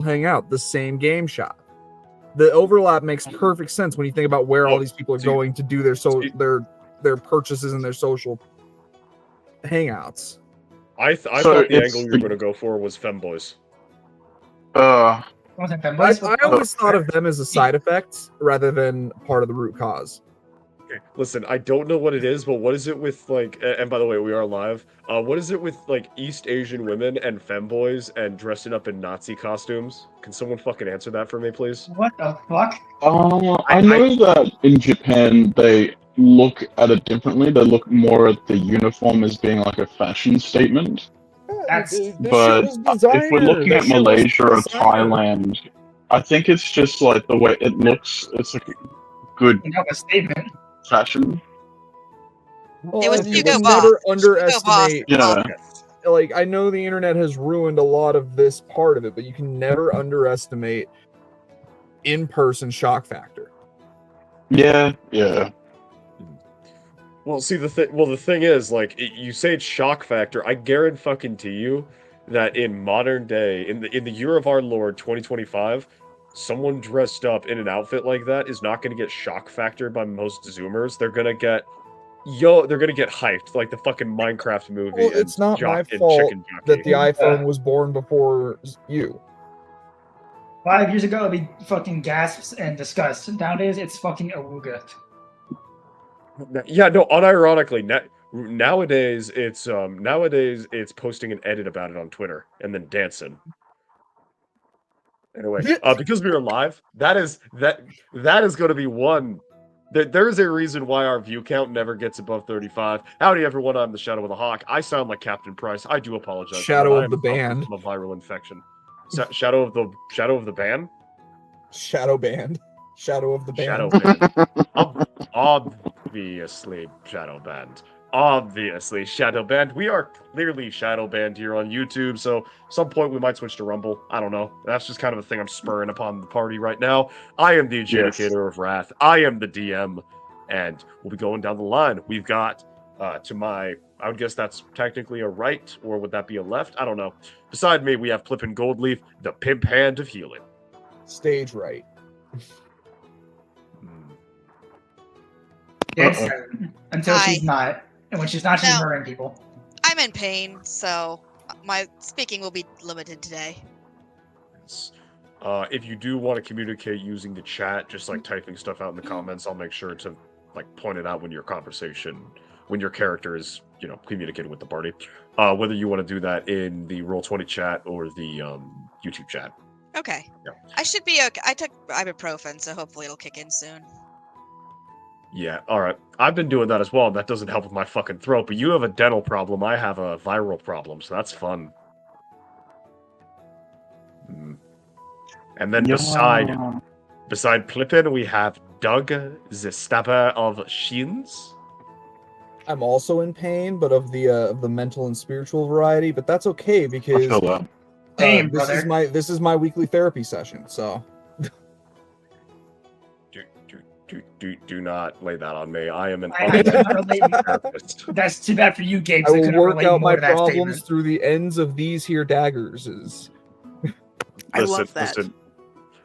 hang out, the same game shop. The overlap makes perfect sense when you think about where all these people are going to do their purchases and their social hangouts. I thought the angle you were going to go for was femboys. I always thought of them as a side effect rather than part of the root cause. Listen, I don't know what it is, but what is it with, like, and by the way, we are live. What is it with, like, East Asian women and femboys and dressing up in Nazi costumes? Can someone fucking answer that for me, please? What the fuck? I know that in Japan, they look at it differently. They look more at the uniform as being like a fashion statement. But if we're looking at Malaysia or Thailand, I think it's just like the way it looks. It's like a good statement. Fashion. Well, it was Hugo Boss. Never underestimate. Yeah. Like, I know the internet has ruined a lot of this part of it, but you can never underestimate in-person shock factor. Yeah. Well, see, the thing is, like, you say it's shock factor. I guarantee you that in modern day, in the year of our Lord 2025, someone dressed up in an outfit like that is not going to get shock factored by most Zoomers. They're going to get hyped like the fucking Minecraft movie. Well, it's not my fault that the iPhone was born before you. 5 years ago, it'd be fucking gasps and disgust. Nowadays, it's fucking awooga. Yeah, no, unironically, nowadays it's posting an edit about it on Twitter and then dancing. Anyway, because we are live, that is going to be one. There is a reason why our view count never gets above 35. Howdy, everyone! I'm the Shadow of the Hawk. I sound like Captain Price. I do apologize. Shadow of the band. A viral infection. Shadow of the band. Shadow band. Shadow of the band. Shadow band. Obviously, Shadow band. Obviously, Shadow Band. We are clearly Shadow Band here on YouTube, so at some point we might switch to Rumble. I don't know. That's just kind of a thing I'm spurring upon the party right now. I am the Adjudicator of Wrath. I am the DM, and we'll be going down the line. We've got to my, I would guess that's technically a right, or would that be a left? I don't know. Beside me, we have Plippin Goldleaf, the Pimp Hand of Healing. Stage right. Until she's not. And when she's not, she's murdering people. I'm in pain, so my speaking will be limited today. If you do want to communicate using the chat, just like typing stuff out in the comments, I'll make sure to like point it out when your character is, communicating with the party. Whether you want to do that in the Roll20 chat or the YouTube chat. Okay. Yeah. I should be okay. I took ibuprofen, so hopefully it'll kick in soon. Yeah, alright. I've been doing that as well, and that doesn't help with my fucking throat, but you have a dental problem, I have a viral problem, so that's fun. And then beside Plippin, we have Doug, the Stabber of Shins. I'm also in pain, but of the mental and spiritual variety, but that's okay because this is my weekly therapy session, so... Do not lay that on me. I am an therapist. That's too bad for you, Gabe. I will work out my problems through the ends of these here daggers. I love that.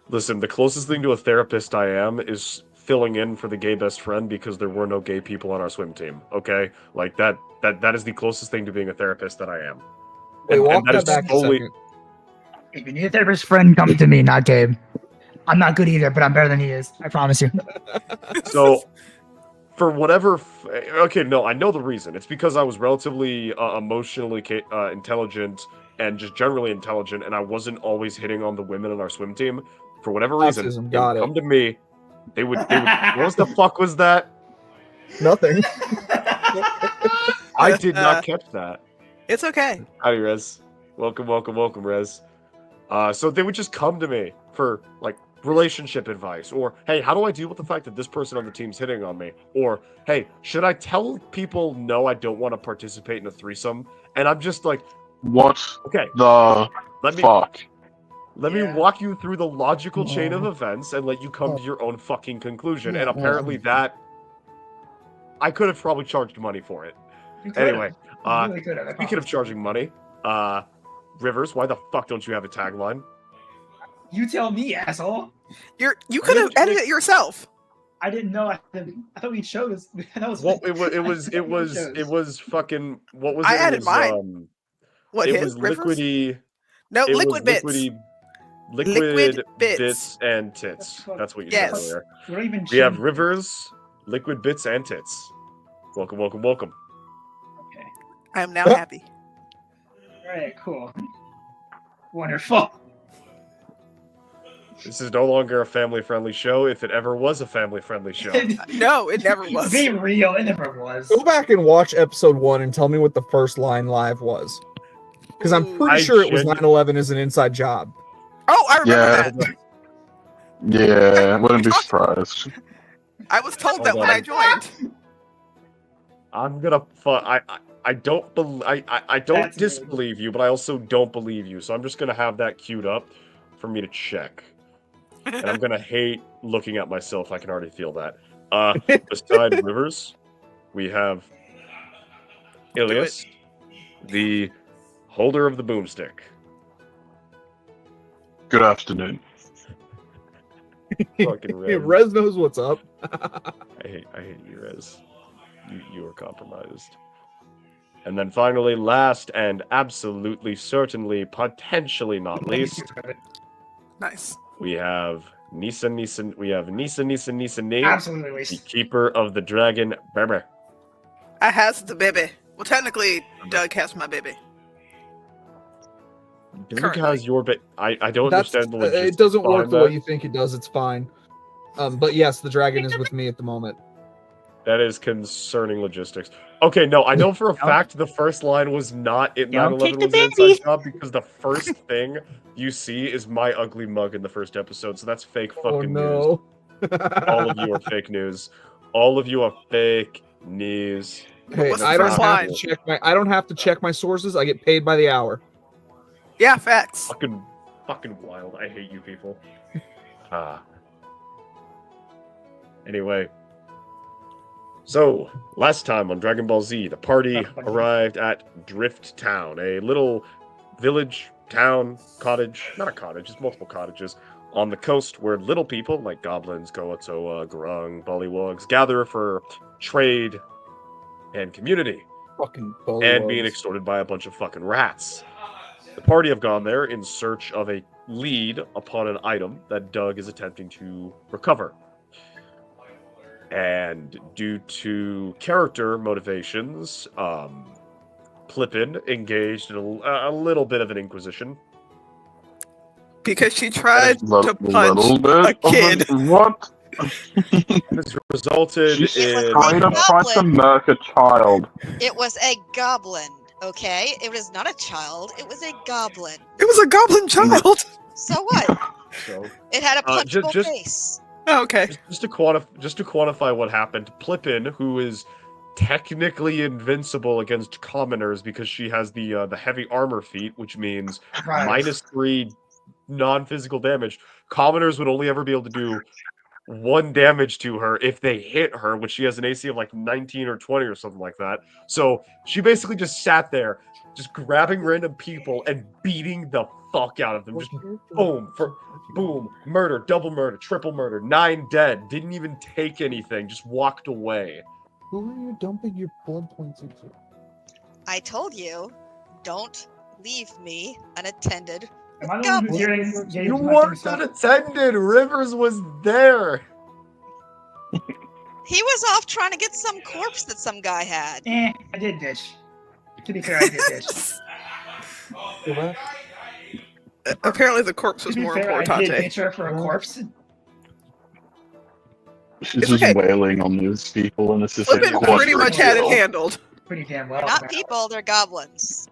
Listen, the closest thing to a therapist I am is filling in for the gay best friend because there were no gay people on our swim team. Okay, like that is the closest thing to being a therapist that I am. Wait, walk that back a second. If you need a therapist friend, come to me, not Gabe. I'm not good either, but I'm better than he is. I promise you. So, for whatever... Okay, no, I know the reason. It's because I was relatively emotionally intelligent and just generally intelligent, and I wasn't always hitting on the women on our swim team. For whatever reason, they would come to me. They would what the fuck was that? Nothing. I did not catch that. It's okay. Howdy, Rez. Welcome, Rez. So they would just come to me for, like, relationship advice, or hey, how do I deal with the fact that this person on the team's hitting on me, or hey, should I tell people no, I don't want to participate in a threesome? And I'm just like, what? Okay, fuck? Let me walk you through the logical chain of events and let you come to your own fucking conclusion. And apparently that I could have probably charged money for it. Anyway, really speaking of charging money, Rivers, why the fuck don't you have a tagline? You tell me, asshole. You could have edited it yourself. I didn't know. I thought we chose. That was. Well, it was fucking. What was it? I It added was, mine. What, it his? was Rivers? liquidy. No, It liquid was bits. liquid bits. bits and tits. That's what you Yes. said earlier. We don't even. We have change- rivers, liquid bits, and tits. Welcome, welcome, welcome. Okay. I am now happy. All right. Cool. Wonderful. This is no longer a family-friendly show. If it ever was a family-friendly show, No, it never was. Be real. It never was. Go back and watch episode 1 and tell me what the first line live was. Because I'm Ooh. pretty I sure it was genu- 9/11 is an inside job. Oh, I remember Yeah. that. Yeah, wouldn't be surprised. I was told that Hold when on. I joined. I'm gonna. I don't. I don't That's rude. disbelieve you, but I also don't believe you. So I'm just gonna have that queued up for me to check. And I'm gonna hate looking at myself. I can already feel that. Beside Rivers, we have Ilias, the holder of the boomstick. Good afternoon. Fucking Rez. Rez knows what's up. I hate you, Rez. You are compromised. And then finally, last and absolutely, certainly, potentially not least, Nice. we have Nisa. We have Nisa, Nee, Absolutely. the Least. keeper of the dragon, Berber. I has the baby. Well, technically, Doug has my baby. Doug Currently. has your bit. I don't That's, understand the logistics it doesn't work behind the that. way you think it does. It's fine. But yes, the dragon is with me at the moment. That is concerning logistics. Okay, no, I know for a Don't- fact the first line was not it. Don't 9/11 take the was an baby. inside job because the first thing you see is my ugly mug in the first episode. So that's fake fucking Oh news. no! All of you are fake news. All of you are fake news. Hey, What's the I don't first have line? to check my. I don't have to check my sources. I get paid by the hour. Yeah, facts. Fucking wild. I hate you people. Anyway. So, last time on Dragon Ball Z, the party arrived at Drift Town, a little village, town, cottage, not a cottage, just multiple cottages, on the coast where little people like goblins, Goatoa, Grung, Bullywugs gather for trade and community, Fucking and being extorted by a bunch of fucking rats. The party have gone there in search of a lead upon an item that Doug is attempting to recover. And due to character motivations, Plippin engaged in a little bit of an Inquisition. Because she tried to Little punch bit a of kid. what? This resulted She in straight up tried to Goblin. murk a child. It was a goblin, okay? It was not a child, it was a goblin. It was a goblin child. So what? so, It had a punchable just- face. Oh, okay. just to quantify what happened, Plippin, who is technically invincible against commoners because she has the heavy armor feat, which means Right. -3 non-physical damage. Commoners would only ever be able to do 1 damage to her if they hit her, which she has an AC of like 19 or 20 or something like that. So she basically just sat there, just grabbing random people and beating the fuck out of them. Just boom, boom, murder, double murder, triple murder, 9 dead. Didn't even take anything, just walked away. Who are you dumping your blood points into? I told you, don't leave me unattended. Am I the one who's hearing You James weren't unattended. Rivers was there. He was off trying to get some corpse that some guy had. I did ditch. To be fair, I did ditch. Go back. Apparently, the corpse To was be more fair, I did important. ditch her for a corpse. She's It's just okay. wailing on these people, and it's just like Flippin quadruple pretty much had it kill. handled. Pretty damn well. Not people, they're goblins.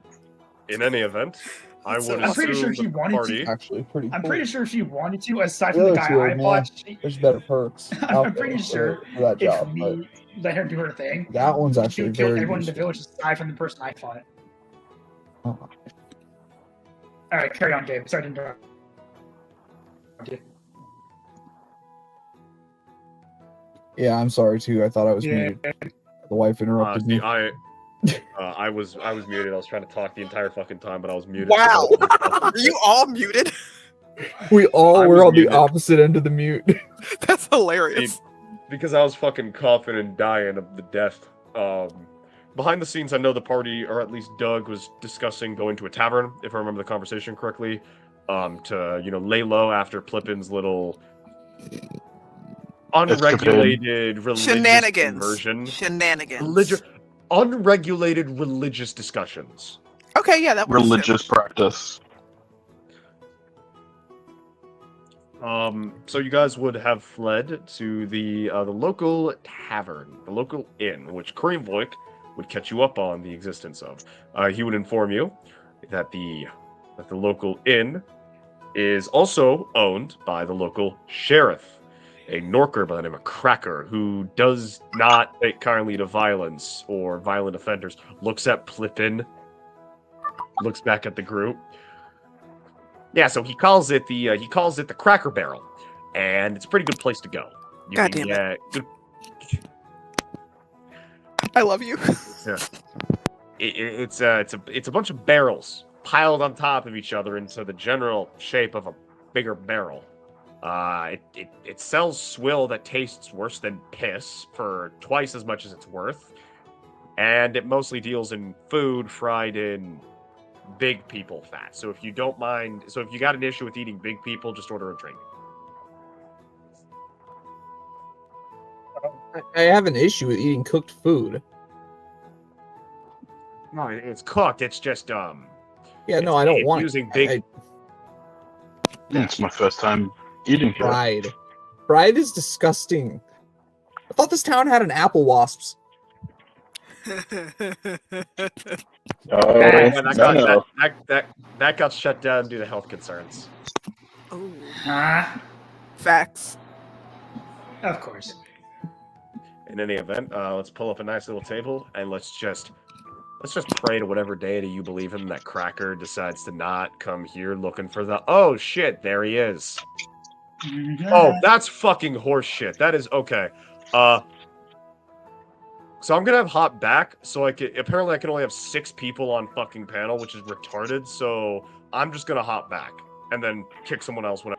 In any event, I So would I'm pretty sure assume she the wanted to- party. Actually, pretty. I'm cool. pretty sure if she wanted to, aside The from the other guy two are I meh. fought, There's better perks. I'm out pretty there sure for that if job, but me let her do her thing, that one's she actually would kill very everyone in the useful. village aside from the person I fought. Uh-uh. All right, carry on, Gabe. Sorry to interrupt. you. Yeah, I'm sorry too. I thought I was Yeah. muted. The wife interrupted me. I was muted. I was trying to talk the entire fucking time, but I was muted. Wow. Are you all muted? We all I were was on the muted. opposite end of the mute. That's hilarious. Because I was fucking coughing and dying of the death. Behind the scenes, I know the party, or at least Doug, was discussing going to a tavern, if I remember the conversation correctly, to lay low after Plippin's little unregulated religious Shenanigans. conversion. Shenanigans. Unregulated religious discussions. Okay, yeah, that works. too. Religious practice. So you guys would have fled to the local tavern, the local inn, which Creamvoik would catch you up on the existence of. He would inform you that the local inn is also owned by the local sheriff, a Norker by the name of Cracker, who does not take kindly to violence or violent offenders. Looks at Plippin, looks back at the group. Yeah, so he calls it the Cracker Barrel, and it's a pretty good place to go. You God can damn it. get I love you. Yeah. It's a bunch of barrels piled on top of each other into the general shape of a bigger barrel. It sells swill that tastes worse than piss for twice as much as it's worth, and it mostly deals in food fried in big people fat. So if you got an issue with eating big people, just order a drink. I have an issue with eating cooked food. No, it's cooked. It's just Yeah, no, I don't it's want using big. It's my first time eating here. fried. Fried is disgusting. I thought this town had an apple wasps. Oh, Yeah, no. that got shut down due to health concerns. Ooh, Huh? facts. Of course. In any event, let's pull up a nice little table and let's just pray to whatever deity you believe in that Cracker decides to not come here looking for the. Oh shit! There he is. Oh, that's fucking horse shit. That is okay. So I'm gonna have hop back. So apparently I can only have 6 people on fucking panel, which is retarded. So I'm just gonna hop back and then kick someone else when.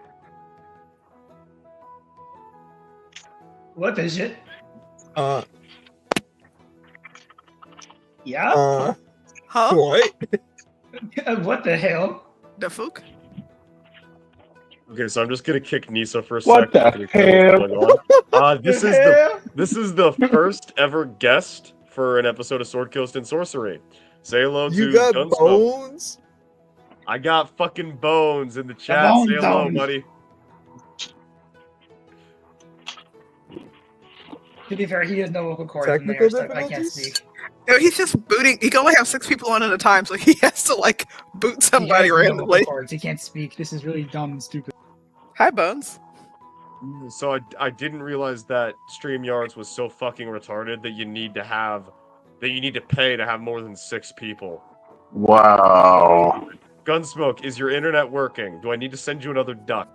What is it? Yeah? Huh? What? What the hell? The fuck? Okay, so I'm just gonna kick Nisa for a What second. the hell? This is the first ever guest for an episode of Sword Coast and Sorcery. Say hello to You got Gunsmoke. bones? I got fucking bones in the chat. bone Say hello, zones. buddy. To be fair, he has no vocal cords in Technical there, so I can't difficulties? speak. No, he's just booting. He can only have 6 people on at a time, so he has to like boot He somebody has no vocal randomly. cords. He can't speak. This is really dumb and stupid. Hi, Bones. So I didn't realize that StreamYards was so fucking retarded that you need to pay to have more than 6 people. Wow. Gunsmoke, is your internet working? Do I need to send you another duck?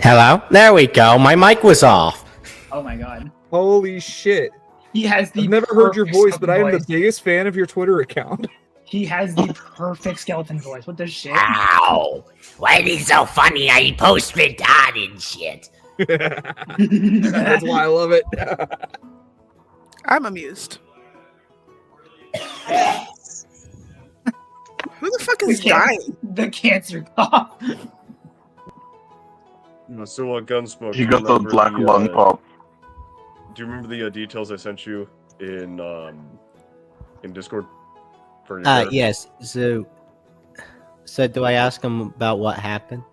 Hello? There we go. My mic was off. Oh my god. Holy shit. He has the I've never heard your perfect voice, but I am the voice. biggest fan of your Twitter account. He has the perfect skeleton voice. What the shit? Ow! Why is it so funny how you post retarded shit? That's why I love it. I'm amused. Who the fuck is dying? The cancer cough. So Gunsmoke. He do got the remember black lung pop. Do you remember the details I sent you in Discord? For your character? Yes. So do I ask him about what happened?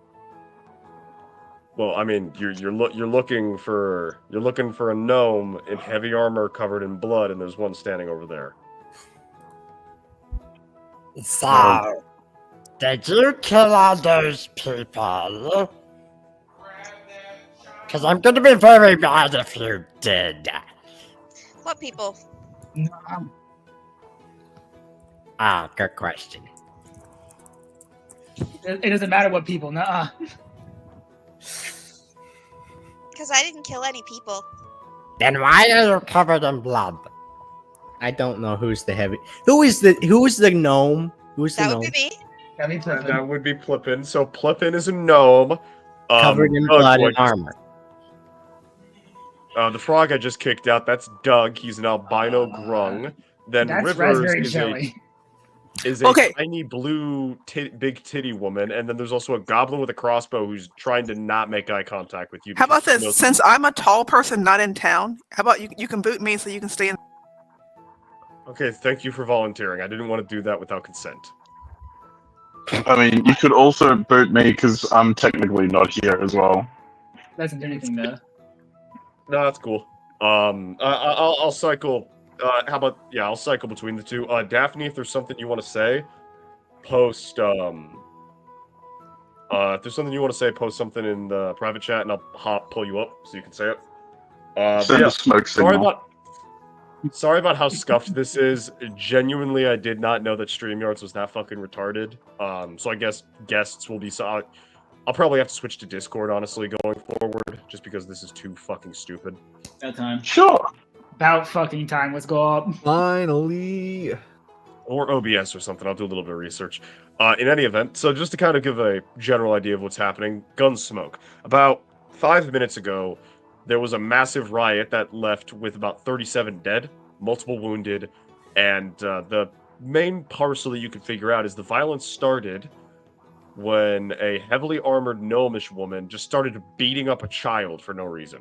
Well, I mean, you're looking for a gnome in heavy armor covered in blood, and there's one standing over there. So, did you kill all those people? Because I'm going to be very mad if you did. What people? Ah, good question. It doesn't matter what people. Nuh-uh. Because I didn't kill any people. Then why are you covered in blood? I don't know who's the heavy. Who is the gnome? Who's the That gnome? would be me. That'd be perfect. That would be Plippin. So Plippin is a gnome. Covered in Doug, blood who I and just- armor. The frog I just kicked out, that's Doug. He's an albino grung. Then That's Rivers raspberry is jelly. a Okay. tiny blue big titty woman, and then there's also a goblin with a crossbow who's trying to not make eye contact with you. How about because he this? knows- Since I'm a tall person not in town, how about you can boot me so you can stay in? Okay, thank you for volunteering. I didn't want to do that without consent. I mean, you could also boot me because I'm technically not here as well. Doesn't do anything though. No, that's cool. I'll cycle. How about I'll cycle between the two. Daphne, if there's something you want to say, post. If there's something you want to say, post something in the private chat, and I'll pull you up so you can say it. Send Yeah, a smoke signal. sorry about how scuffed this is. Genuinely, I did not know that StreamYards was that fucking retarded. So I guess guests will be. I'll probably have to switch to Discord, honestly, going forward, just because this is too fucking stupid. That time. Sure. About fucking time. Let's go up. Finally. Or OBS or something. I'll do a little bit of research. In any event, so just to kind of give a general idea of what's happening, Gunsmoke. About 5 minutes ago, there was a massive riot that left with about 37 dead, multiple wounded, and the main parcel that you can figure out is the violence started when a heavily armored gnomish woman just started beating up a child for no reason.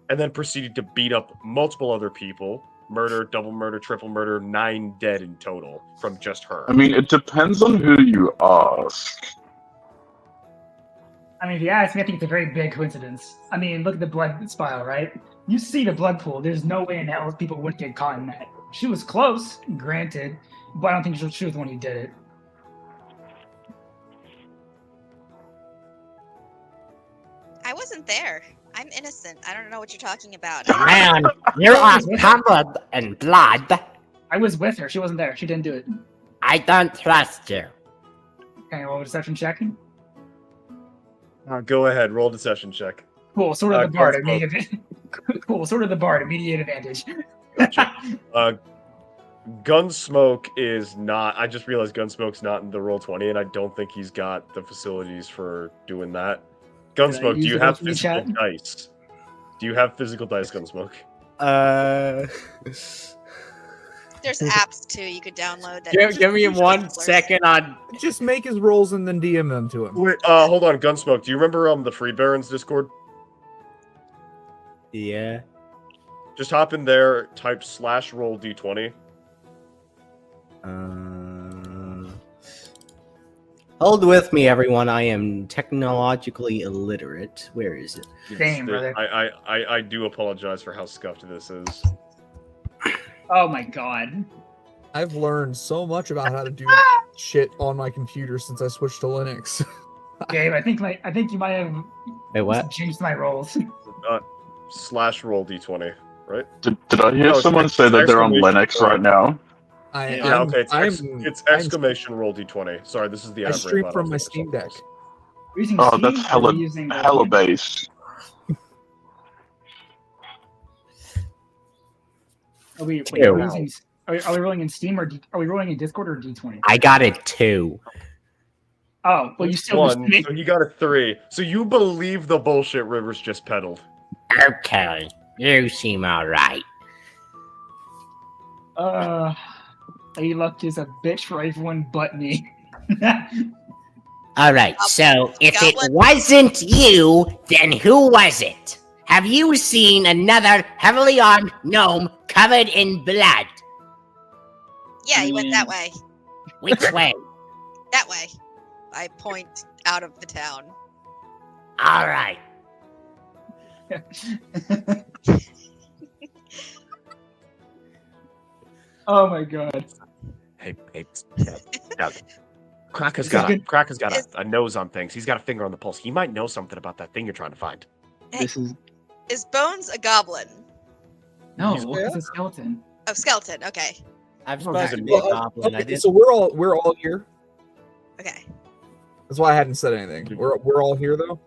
And then proceeded to beat up multiple other people. Murder, double murder, triple murder, 9 dead in total from just her. I mean, it depends on who you ask. I mean, if you ask me, I think it's a very big coincidence. I mean, look at the blood spiral, right? You see the blood pool. There's no way in hell people would get caught in that. She was close, granted, but I don't think she was the one who did it. I wasn't there. I'm innocent. I don't know what you're talking about. Man, you are covered in blood. I was with her. She wasn't there. She didn't do it. I don't trust you. Okay, well, deception check. Go ahead, roll a deception check. Cool, sort of the bard. Gunsmoke. Immediate. Cool, sort of the bard. Immediate advantage. Gunsmoke is not. I just realized Gunsmoke's not in the roll 20, and I don't think he's got the facilities for doing that. Gunsmoke, do use you the have roll 20 physical chat? dice? Do you have physical dice, Gunsmoke? There's apps too you could download. That Give me 1 second on. Just make his rolls and then DM them to him. Wait, hold on, Gunsmoke. Do you remember the Free Barons Discord? Yeah. Just hop in there, type /roll d20. Hold with me, everyone. I am technologically illiterate. Where is it? Damn, brother. I do apologize for how scuffed this is. Oh my god. I've learned so much about how to do shit on my computer since I switched to Linux. Gabe, I think you might have Wait, what? changed my roles. /roll d20, right? Did I hear No, someone it's say that they're on exclamation Linux point. right now? Yeah, okay. It's I'm- exclamation roll d20. Sorry, this is the I ad break stream button. from my Steam Deck. We're using Oh, Steam, that's or hella we're using hella base. Are we, wait, Ew. are we using? Are we rolling in Steam or are we rolling in Discord or D20? I got it 2. Oh, well, you still One, so he got a 3. So you believe the bullshit Rivers just peddled? Okay, you seem alright. Lady Luck is a bitch for everyone but me. Alright, so if Got it one. wasn't you, then who was it? Have you seen another heavily armed gnome covered in blood? Yeah, he went that way. Which way? That way. I point out of the town. Alright. Oh my god. Hey, now, Cracker's This got is a nose on things. He's got a finger on the pulse. He might know something about that thing you're trying to find. This is Is Bones a goblin? no, He's- it's a skeleton. Oh, skeleton. Okay. I'm supposed supposed to to be be a a goblin. I Okay, didn't. so we're all here. Okay. That's why I hadn't said anything. We're all here though.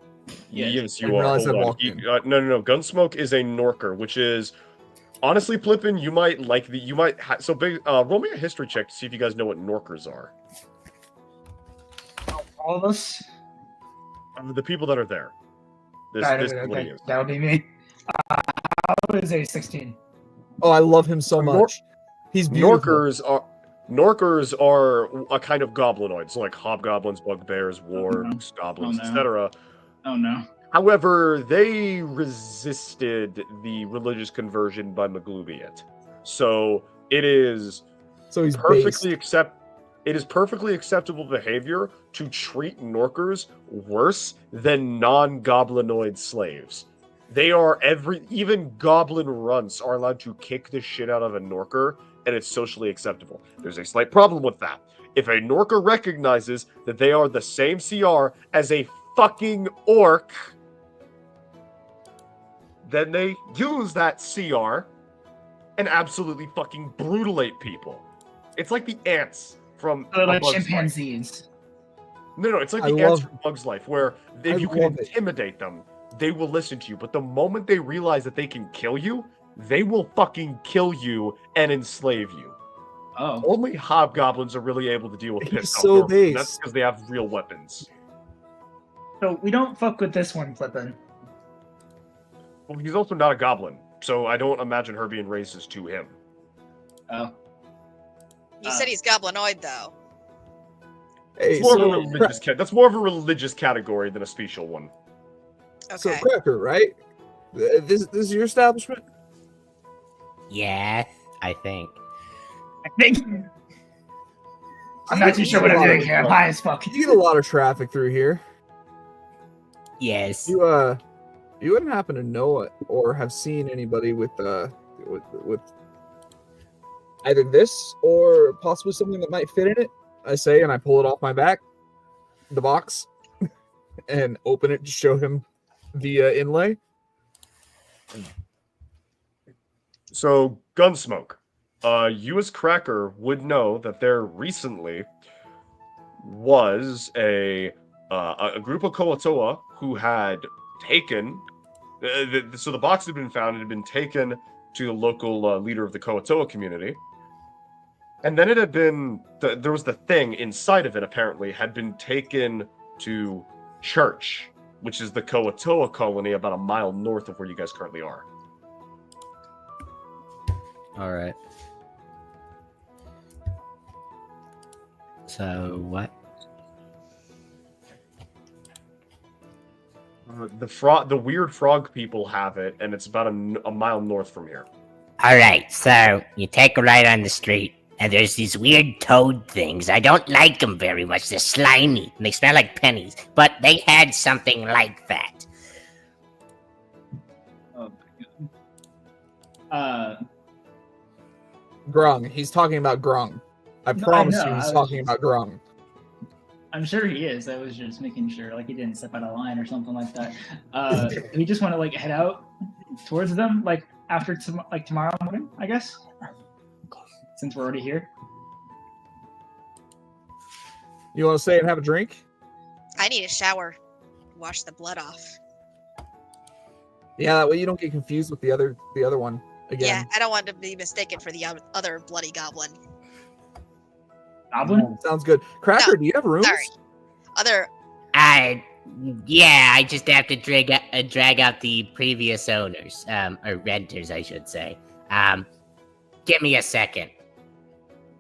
Yes, I you are. realized Hold I on. walked in. No. Gunsmoke is a Norker, which is Honestly, Plippin, you might like the. You might. So big. Roll me a history check to see if you guys know what Norkers are. All of us. The people that are there. This Okay, community is. that would be me. I was a 16. Oh, I love him so much. He's beautiful. Norkers are a kind of goblinoid, so like hobgoblins, bugbears, wargs, goblins, etc. Oh no. However, they resisted the religious conversion by Maglubiet. So it is he's perfectly It is perfectly acceptable behavior to treat Norkers worse than non-goblinoid slaves. They are even goblin runts are allowed to kick the shit out of a Norker, and it's socially acceptable. There's a slight problem with that. If a Norker recognizes that they are the same CR as a fucking orc, then they use that CR and absolutely fucking brutalate people. It's like the ants from like Bug's chimpanzees. Life. No, it's like the ants from Bug's Life, where if you can intimidate them, they will listen to you. But the moment they realize that they can kill you, they will fucking kill you and enslave you. Oh. Only hobgoblins are really able to deal with pissed off so Norkers. base. That's because they have real weapons. So we don't fuck with this one, Plippin. Well, he's also not a goblin, so I don't imagine her being racist to him. Oh. You said he's goblinoid, though. Hey, That's more of a religious category than a special one. Okay. So Cracker, right? This is your establishment? Yeah, I think. I'm not too sure what I'm doing here. I'm high as fuck. You get a lot of traffic through here. Yes. You wouldn't happen to know it or have seen anybody with either this or possibly something that might fit in it? I say, and I pull it off my back, the box, and open it to show him the inlay. So, Gunsmoke. You as Cracker would know that there recently was a group of Koatoa who had taken... so the box had been found, it had been taken to the local leader of the Koatoa community. And then it had been... there was the thing inside of it, apparently, had been taken to Church, which is the Koatoa colony about a mile north of where you guys currently are. All right. So what? The weird frog people have it, and it's about a mile north from here. All right. So you take a right on the street, and there's these weird toad things. I don't like them very much. They're slimy. And they smell like pennies. But they had something like that. Oh my god. Grung. He's talking about Grung. I promise you he's talking about Grung. I'm sure he is. I was just making sure, like, he didn't step out of line or something like that. We just want to, like, head out towards them, like, after tomorrow morning, I guess, since we're already here. You want to stay and have a drink? I need a shower. Wash the blood off. Yeah, that way you don't get confused with the other one again. Yeah, I don't want to be mistaken for the other bloody goblin. Goblin? Sounds good. Cracker, No, do you have rooms? Sorry. Yeah, I just have to drag out the previous owners, or renters, I should say. Give me a second.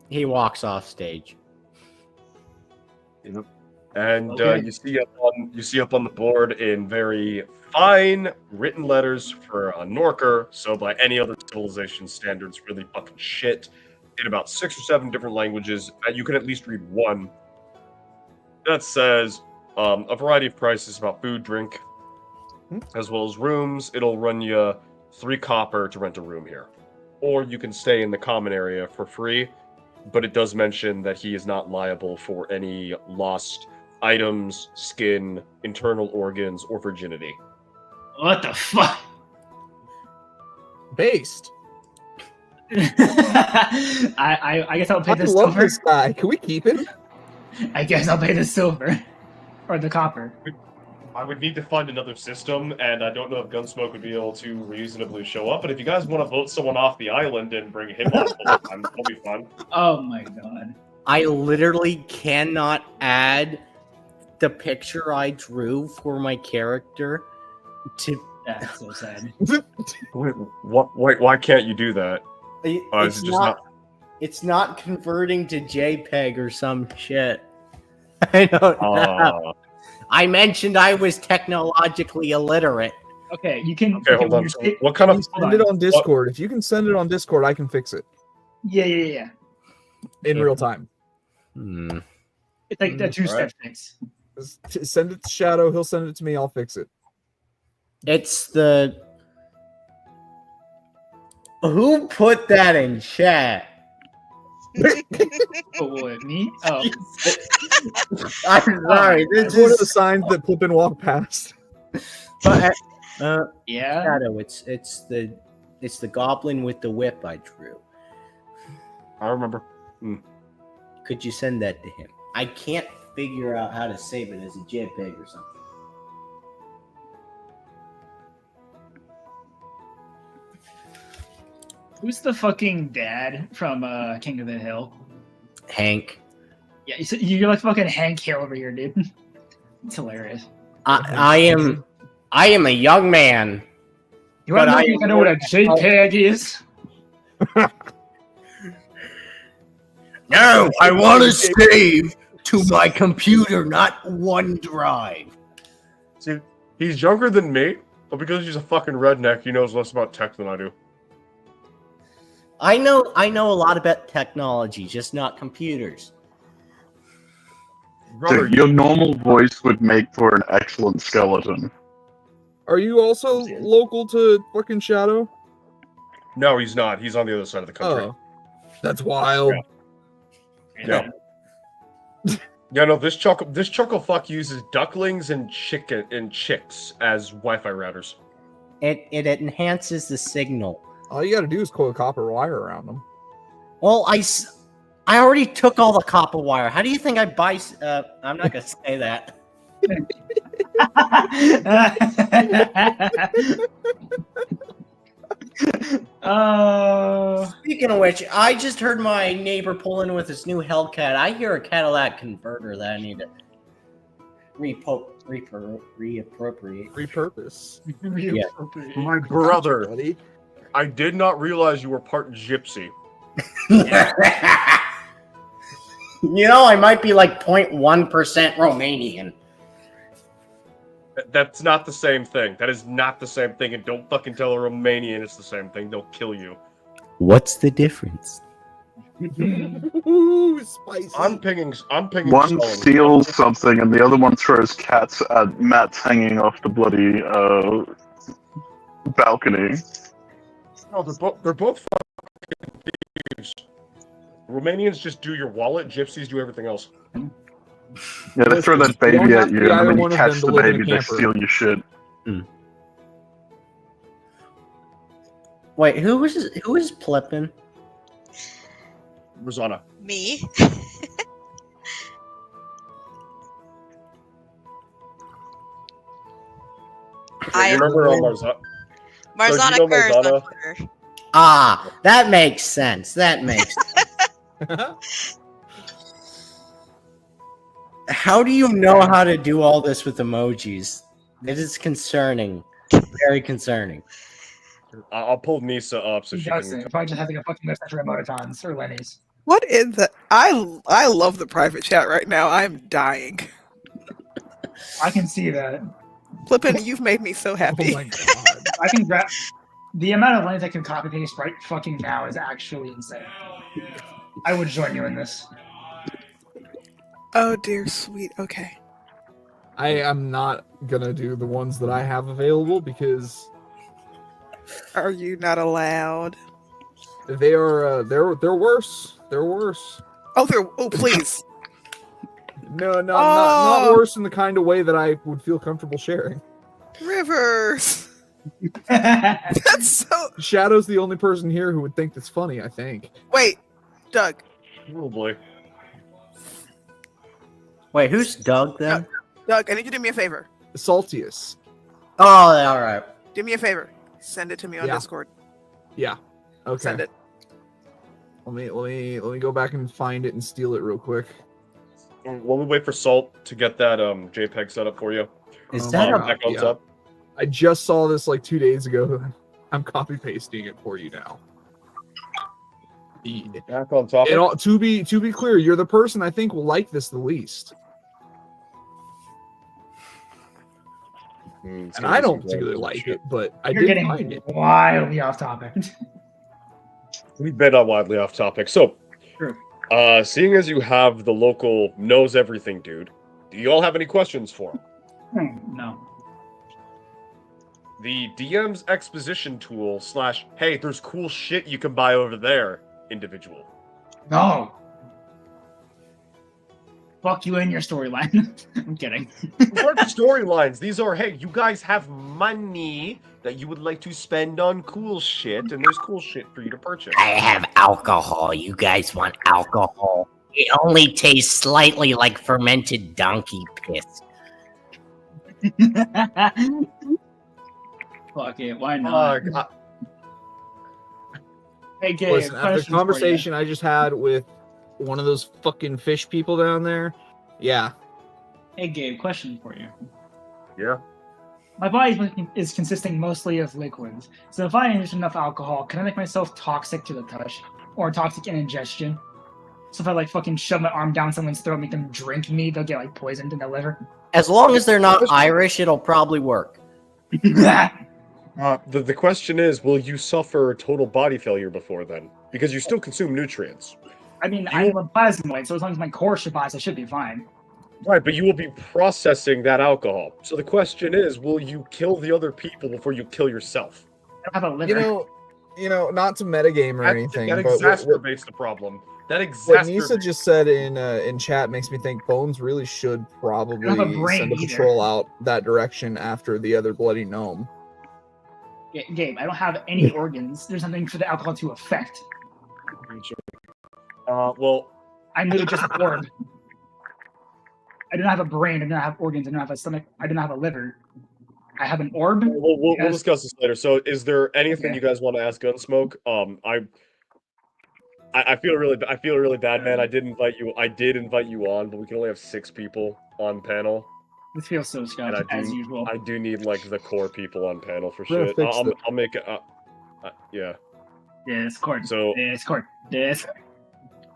He walks off stage. Yep. And Okay. you see up on the board in very fine written letters for a Norker, so by any other civilization standards, really fucking shit, in about 6 or 7 different languages. You can at least read one. That says a variety of prices about food, drink, as well as rooms. It'll run you 3 copper to rent a room here. Or you can stay in the common area for free, but it does mention that he is not liable for any lost items, skin, internal organs, or virginity. What the fuck? Based. I guess I'll pay I the love silver. this guy. Can we keep him? I guess I'll pay the silver. Or the copper. I would need to find another system, and I don't know if Gunsmoke would be able to reasonably show up. But if you guys want to vote someone off the island and bring him on full time, that'll be fun. Oh my god. I literally cannot add the picture I drew for my character to. That's so sad. Wait, what? Wait, why can't you do that? Is It's it just not? It's not converting to JPEG or some shit. I don't know. I mentioned I was technologically illiterate. Okay, you can. Okay, hold on. So what kind of? Send it on Discord. If you can send it on Discord, I can fix it Yeah. in real time. It's like a two-step fix. Send it to Shadow. He'll send it to me. I'll fix it. It's the. Who put that in chat? Oh, what, me? Oh. I'm sorry. This One of is the signs that Plippin walked past. but, Yeah. Shadow. It's the goblin with the whip I drew. I remember. Could you send that to him? I can't figure out how to save it as a JPEG or something. Who's the fucking dad from King of the Hill? Hank. Yeah, you're like fucking Hank Hill over here, dude. It's hilarious. I am a young man. You want But to know what a JPEG is? No, I want to save to my computer, not OneDrive. See, he's younger than me, but because he's a fucking redneck, he knows less about tech than I do. I know a lot about technology, just not computers. Brother, Your normal voice would make for an excellent skeleton. Are you also local to fucking Shadow? no, he's not. He's on the other side of the country. Oh, that's wild. Yeah. Yeah, no, this chucklefuck uses ducklings and chicks as Wi-Fi routers. It enhances the signal. All you got to do is coil copper wire around them. Well, I already took all the copper wire. How do you think I buy? I'm not gonna say that. Speaking of which, I just heard my neighbor pull in with his new Hellcat. I hear a Cadillac converter that I need to reappropriate. Repurpose. My brother, I did not realize you were part gypsy. You know, I might be like 0.1% Romanian. That's not the same thing. That is not the same thing, and don't fucking tell a Romanian it's the same thing. They'll kill you. What's the difference? Ooh, spicy. I'm pinging. One Solomon. steals something and the other one throws cats at mats hanging off the bloody balcony. No, they're both fucking thieves. Romanians just do your wallet. Gypsies do everything else. Yeah, they throw that You don't baby have at to you, be and either then when one you of them catch to the live in a baby, they camper. steal your shit. Wait, who is Plippin? Rosanna. Me. I You am remember Marzana? Marzana So you know Kerr is on Marzana? Twitter. Ah, that makes sense. That makes sense. How do you know how to do all this with emojis? It is concerning. Very concerning. I'll pull Nisa up so He she doesn't. can. If I just have like a fucking mustache or emoticons or Lenny's. What is that? I love the private chat right now. I'm dying. I can see that. Plippin, you've made me so Oh happy. my god. I can grab the amount of lines I can copy paste right fucking now is actually insane. I would join you in this. Oh dear sweet. Okay. I am not gonna do the ones that I have available because Are you not allowed? they are they're worse. They're worse. Oh, please. No, not Oh. worse in the kind of way that I would feel comfortable sharing. Rivers. That's so. Shadow's the only person here who would think that's funny, I think. Wait, Doug. Probably. Wait, who's Doug then? Doug, I need you to do me a favor. Saltius. Oh, all right. Do me a favor. Send it to me on Yeah. Discord. Yeah. Okay. Send it. Let me go back and find it and steal it real quick. While we wait for Salt to get that JPEG set up for you. Is Oh that my a God, back on yeah. top. I just saw this like 2 days ago. I'm copy pasting it for you now. Back on topic. To be clear, you're the person I think will like this the least. It's And gonna I be some don't particularly glorious like shit. it, but I You're did getting find it. wildly off topic. We've been on widely off topic. So, True. seeing as you have the local knows everything dude, do you all have any questions for him? No. The DM's exposition tool / hey, there's cool shit you can buy over there individual. No. Fuck you and your storyline. I'm kidding. These aren't storylines. These are, hey, you guys have money that you would like to spend on cool shit, and there's cool shit for you to purchase. I have alcohol. You guys want alcohol? It only tastes slightly like fermented donkey piss. Fuck it. Why not? Hey, Gabe. Listen, after the question for you. conversation I just had with one of those fucking fish people down there, yeah. Hey, Gabe. Question for you. Yeah. My body is consisting mostly of liquids, so if I ingest enough alcohol, can I make myself toxic to the touch, or toxic in ingestion? So if I like fucking shove my arm down someone's throat, make them drink me, they'll get like poisoned in their liver. As long as they're not Irish, it'll probably work. The question is, will you suffer total body failure before then? Because you still consume nutrients. I mean, I'm a plasmoid, so as long as my core survives, I should be fine. Right, but you will be processing that alcohol. So the question is, will you kill the other people before you kill yourself? I don't have a liver. You know, not to metagame or anything, that but exacerbates the problem. That what Nisa exacerbates. just said in chat makes me think Bones really should probably I don't have a brain send a either. patrol out that direction after the other bloody gnome. Gabe, I don't have any organs. There's nothing for the alcohol to affect. Well, I'm literally just an orb. I do not have a brain. I do not have organs. I do not have a stomach. I do not have a liver. I have an orb. we'll Yes. discuss this later. So, is there anything Okay. you guys want to ask Gunsmoke? I feel really bad, man. I did invite you on, but we can only have 6 people on panel. This feels so And scuffed, as usual. I do need like the core people on panel for We're gonna shit. fix it. I'll make it. Yeah. Discord. So Discord.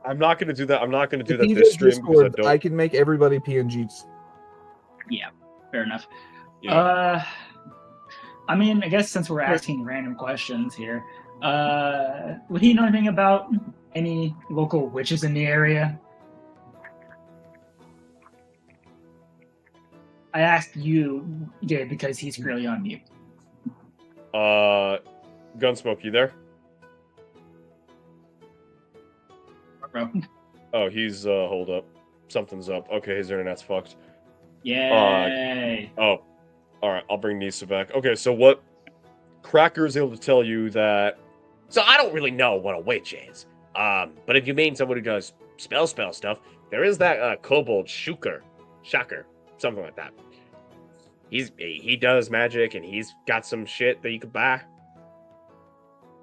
I'm not gonna do that. I'm not gonna do If that you this get stream because I Discord, don't. I can make everybody PNGs. Yeah, fair enough. Yeah. I mean, I guess since we're asking random questions here, would he know anything about any local witches in the area? I asked you, Gabe, because he's clearly on mute. Gunsmoke, you there? Bro. Oh, he's hold up. Something's up. Okay, his internet's fucked. Yay! Oh, all right. I'll bring Nisa back. Okay, so what? Cracker is able to tell you that. So I don't really know what a witch is. But if you mean someone who does spell stuff, there is that kobold Shocker, something like that. He does magic and he's got some shit that you could buy.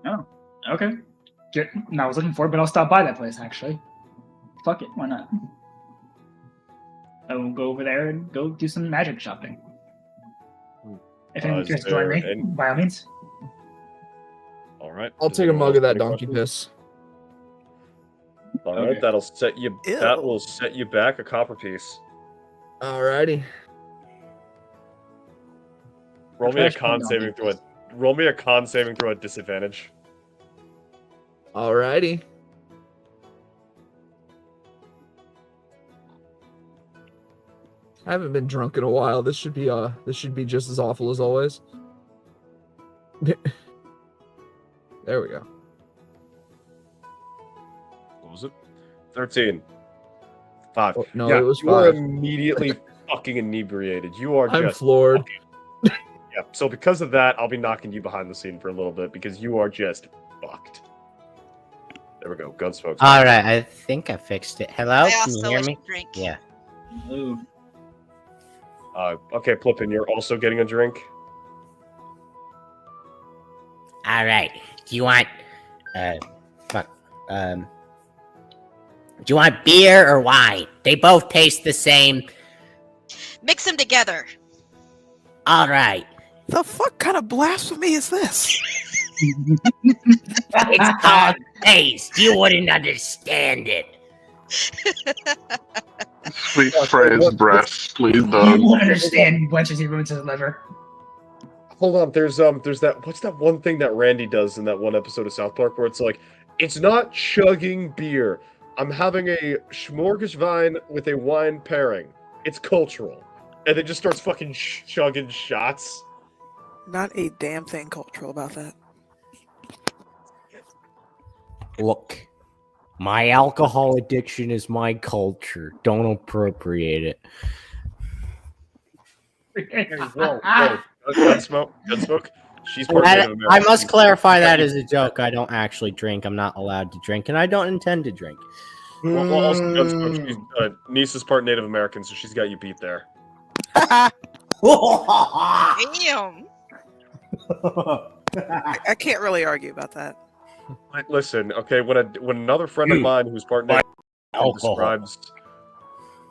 Oh, okay. No, I was looking for it, but I'll stop by that place, actually. Fuck it, why not? I will go over there and go do some magic shopping. If anyone Is cares to join there me, any- by all means. All right. I'll Does take a anyone mug of else that have any donkey questions? piss. All right, Okay. that'll set you. Ew. That will set you back a copper piece. Alrighty. Roll me a Trash con can saving donkey throw. Roll me a con saving throw at disadvantage. Alrighty. I haven't been drunk in a while. This should be just as awful as always. There we go. What was it? 13. 5. Oh, no, yeah, it was you are 5. immediately fucking inebriated. You are I'm just floored. Yeah. So because of that, I'll be knocking you behind the scene for a little bit because you are just fucked. There we go. Gunsmoke. All right, I think I fixed it. Hello, I can also you hear like me? to drink. Yeah. Ooh. Okay, Plippin, you're also getting a drink. All right. Do you want, do you want beer or wine? They both taste the same. Mix them together. All right. The fuck kind of blasphemy is this? It's called taste. You wouldn't understand it. Sweet phrase breast, please You don't. won't understand once he ruins his liver. Hold on, there's that, what's that one thing that Randy does in that one episode of South Park where it's like, it's not chugging beer. I'm having a smorgasbord with a wine pairing. It's cultural. And then just starts fucking chugging shots. Not a damn thing cultural about that. Look, my alcohol addiction is my culture. Don't appropriate it. Hey, whoa. Gunsmoke. She's part I Native American. must clarify that as a joke. I don't actually drink. I'm not allowed to drink, and I don't intend to drink. Well, also Gunsmoke, she's, niece is part Native American, so she's got you beat there. Damn. I can't really argue about that. Listen, okay, when another friend of mine who's part Native American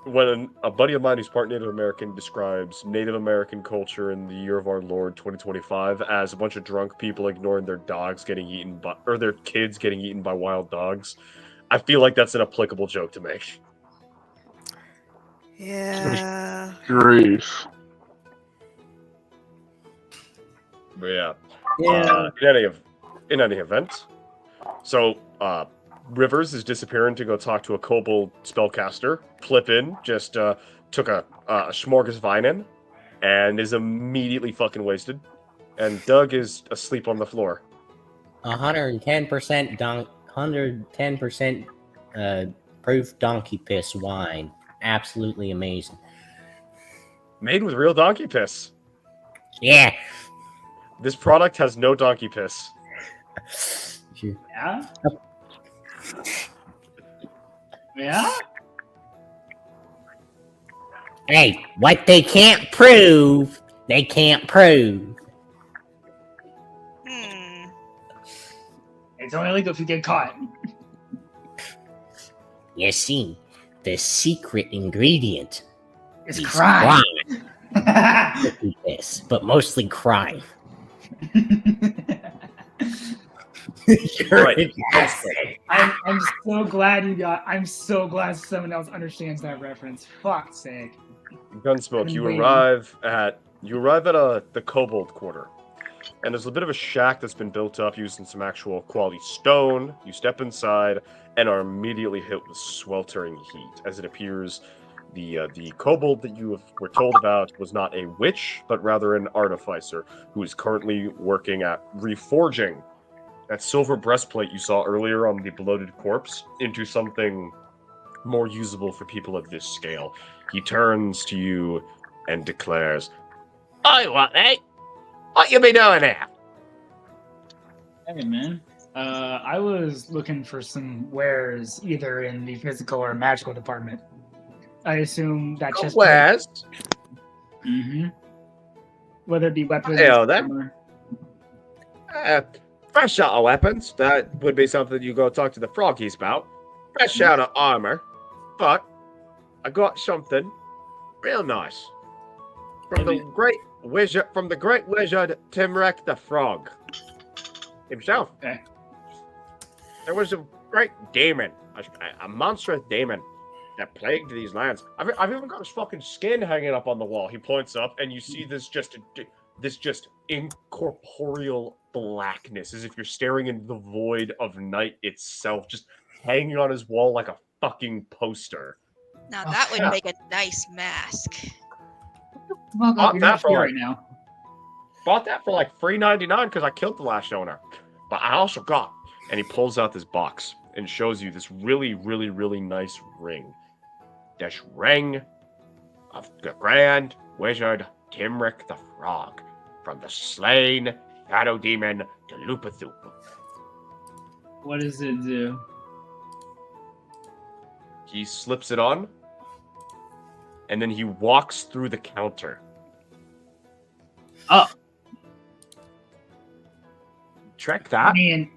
when a buddy of mine who's part Native American describes Native American culture in the year of our Lord 2025 as a bunch of drunk people ignoring their dogs getting eaten by, or their kids getting eaten by wild dogs, I feel like that's an applicable joke to make. Yeah. Grief. But yeah. Yeah. In any event, so Rivers is disappearing to go talk to a kobold spellcaster. Plippin just took a smorgasbord and is immediately fucking wasted. And Doug is asleep on the floor. 110% proof donkey piss wine. Absolutely amazing. Made with real donkey piss. Yeah. This product has no donkey piss. Yeah? Yeah? Hey, what they can't prove, they can't prove. It's only illegal if you get caught. You see, the secret ingredient It's is crime. Donkey piss, but mostly crime. Right. I'm so glad I'm so glad someone else understands that reference. Fuck's sake. Gunsmoke, you Waiting. arrive at the kobold quarter. And there's a bit of a shack that's been built up using some actual quality stone. You step inside and are immediately hit with sweltering heat, as it appears the kobold that you were told about was not a witch, but rather an artificer who is currently working at reforging that silver breastplate you saw earlier on the bloated corpse into something more usable for people of this scale. He turns to you and declares, "I what, eh? What you be doing here?" Hey man. I was looking for some wares either in the physical or magical department. I assume that just Where's? Mm-hmm. Whether it be weapons Hell, then. armor. Fresh out of weapons. That would be something you go talk to the froggies about. Fresh out of armor. But I got something real nice. From the great wizard Timrek the Frog himself. Okay. There was a great demon, a monstrous demon that plagued these lands. I've even got his fucking skin hanging up on the wall. He points up, and you see this just incorporeal blackness, as if you're staring into the void of night itself, just hanging on his wall like a fucking poster. Now that would make a nice mask. Well, Bought you're that not for here like- right now. Bought that for like $3.99 because I killed the last owner. But I also got, and he pulls out this box and shows you this really, really, really nice ring. This ring of the Grand Wizard Timric the Frog, from the slain Shadow Demon to Lupathoop. What does it do? He slips it on, and then he walks through the counter. Oh, Check I that. mean,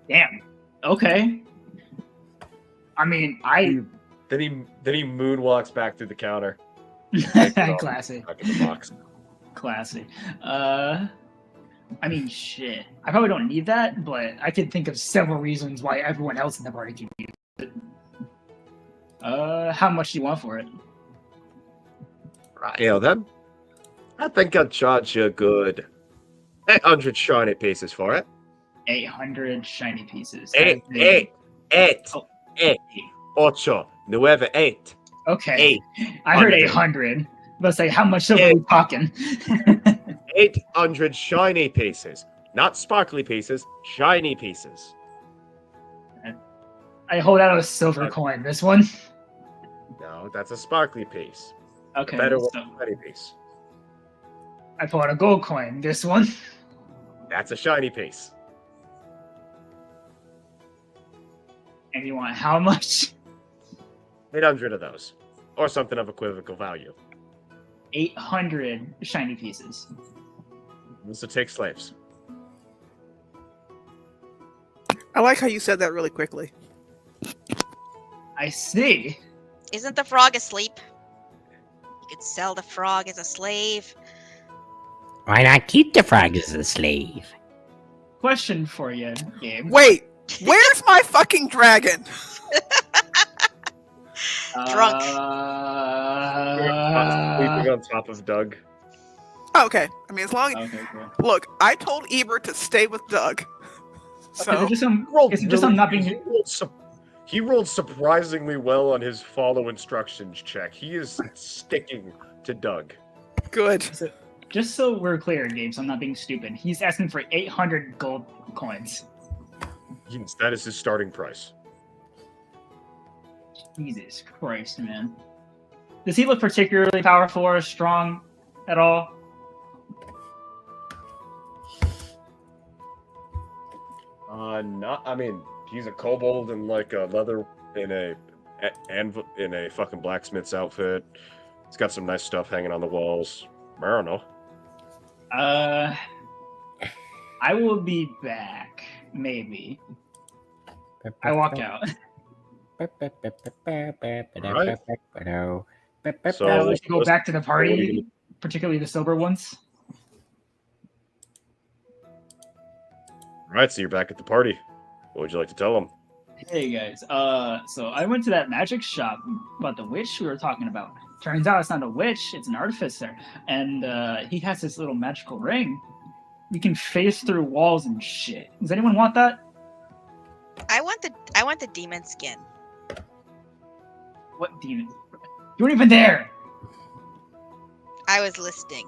damn. Okay. I mean, Then he moonwalks back through the counter. classy, Back in the box. classy. I mean, shit. I probably don't need that, but I could think of several reasons why everyone else in the party can use it. How much do you want for it? Right, then. I think I'll charge you a good 800 shiny pieces for it. 800 shiny pieces. Eight, Oh. 8. Okay. I heard 800. Let's say, how much silver are we talking? 800 shiny pieces. Not sparkly pieces, shiny pieces. I hold out a silver coin. This one? No, that's a sparkly piece. Okay. The better so one, shiny piece. I pull out a gold coin. This one? That's a shiny piece. And you want how much? 800 of those. Or something of equivocal value. 800 shiny pieces. So take slaves. I like how you said that really quickly. I see. Isn't the frog asleep? You could sell the frog as a slave. Why not keep the frog as a slave? Question for you, Gabe. Wait, where's my fucking dragon? Drunk. Sleeping on top of Doug. Oh, okay. I mean, as long as Okay, cool. look, I told Ebert to stay with Doug. So Okay, is it just I'm not being? He rolled surprisingly well on his follow instructions check. He is sticking to Doug. good. Just so we're clear, Gabe, so I'm not being stupid. He's asking for 800 gold coins. Yes, that is his starting price. Jesus Christ, man. Does he look particularly powerful or strong at all? Not. I mean, he's a kobold in like a leather in a fucking blacksmith's outfit. He's got some nice stuff hanging on the walls. I don't know. I will be back. Maybe. I walk out. So Let's go back to the party, particularly the sober ones. All right, so you're back at the party. What would you like to tell them? Hey guys, so I went to that magic shop about the witch we were talking about. Turns out it's not a witch, it's an artificer. And he has this little magical ring. We can phase through walls and shit. Does anyone want that? I want the demon skin. What demon? You weren't even there! I was listening.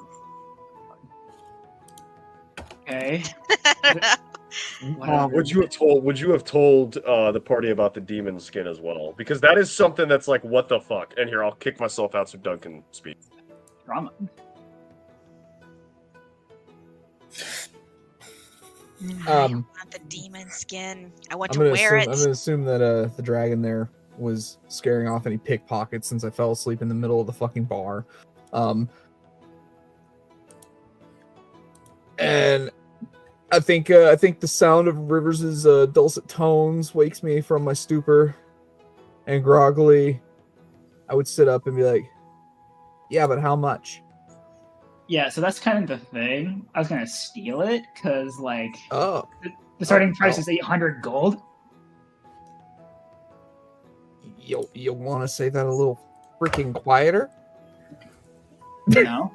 Okay. Would you have told the party about the demon skin as well? Because that is something that's like, what the fuck? And here, I'll kick myself out so Doug can speak. Drama. I want the demon skin. I want I'm to gonna wear assume, it. I'm gonna assume that the dragon there was scaring off any pickpockets since I fell asleep in the middle of the fucking bar. And I think the sound of Rivers' dulcet tones wakes me from my stupor, and groggily, I would sit up and be like, "Yeah, but how much?" Yeah, so that's kind of the thing. I was gonna steal it because, like, Oh, the starting price is 800 gold. you'll want to say that a little freaking quieter. You know,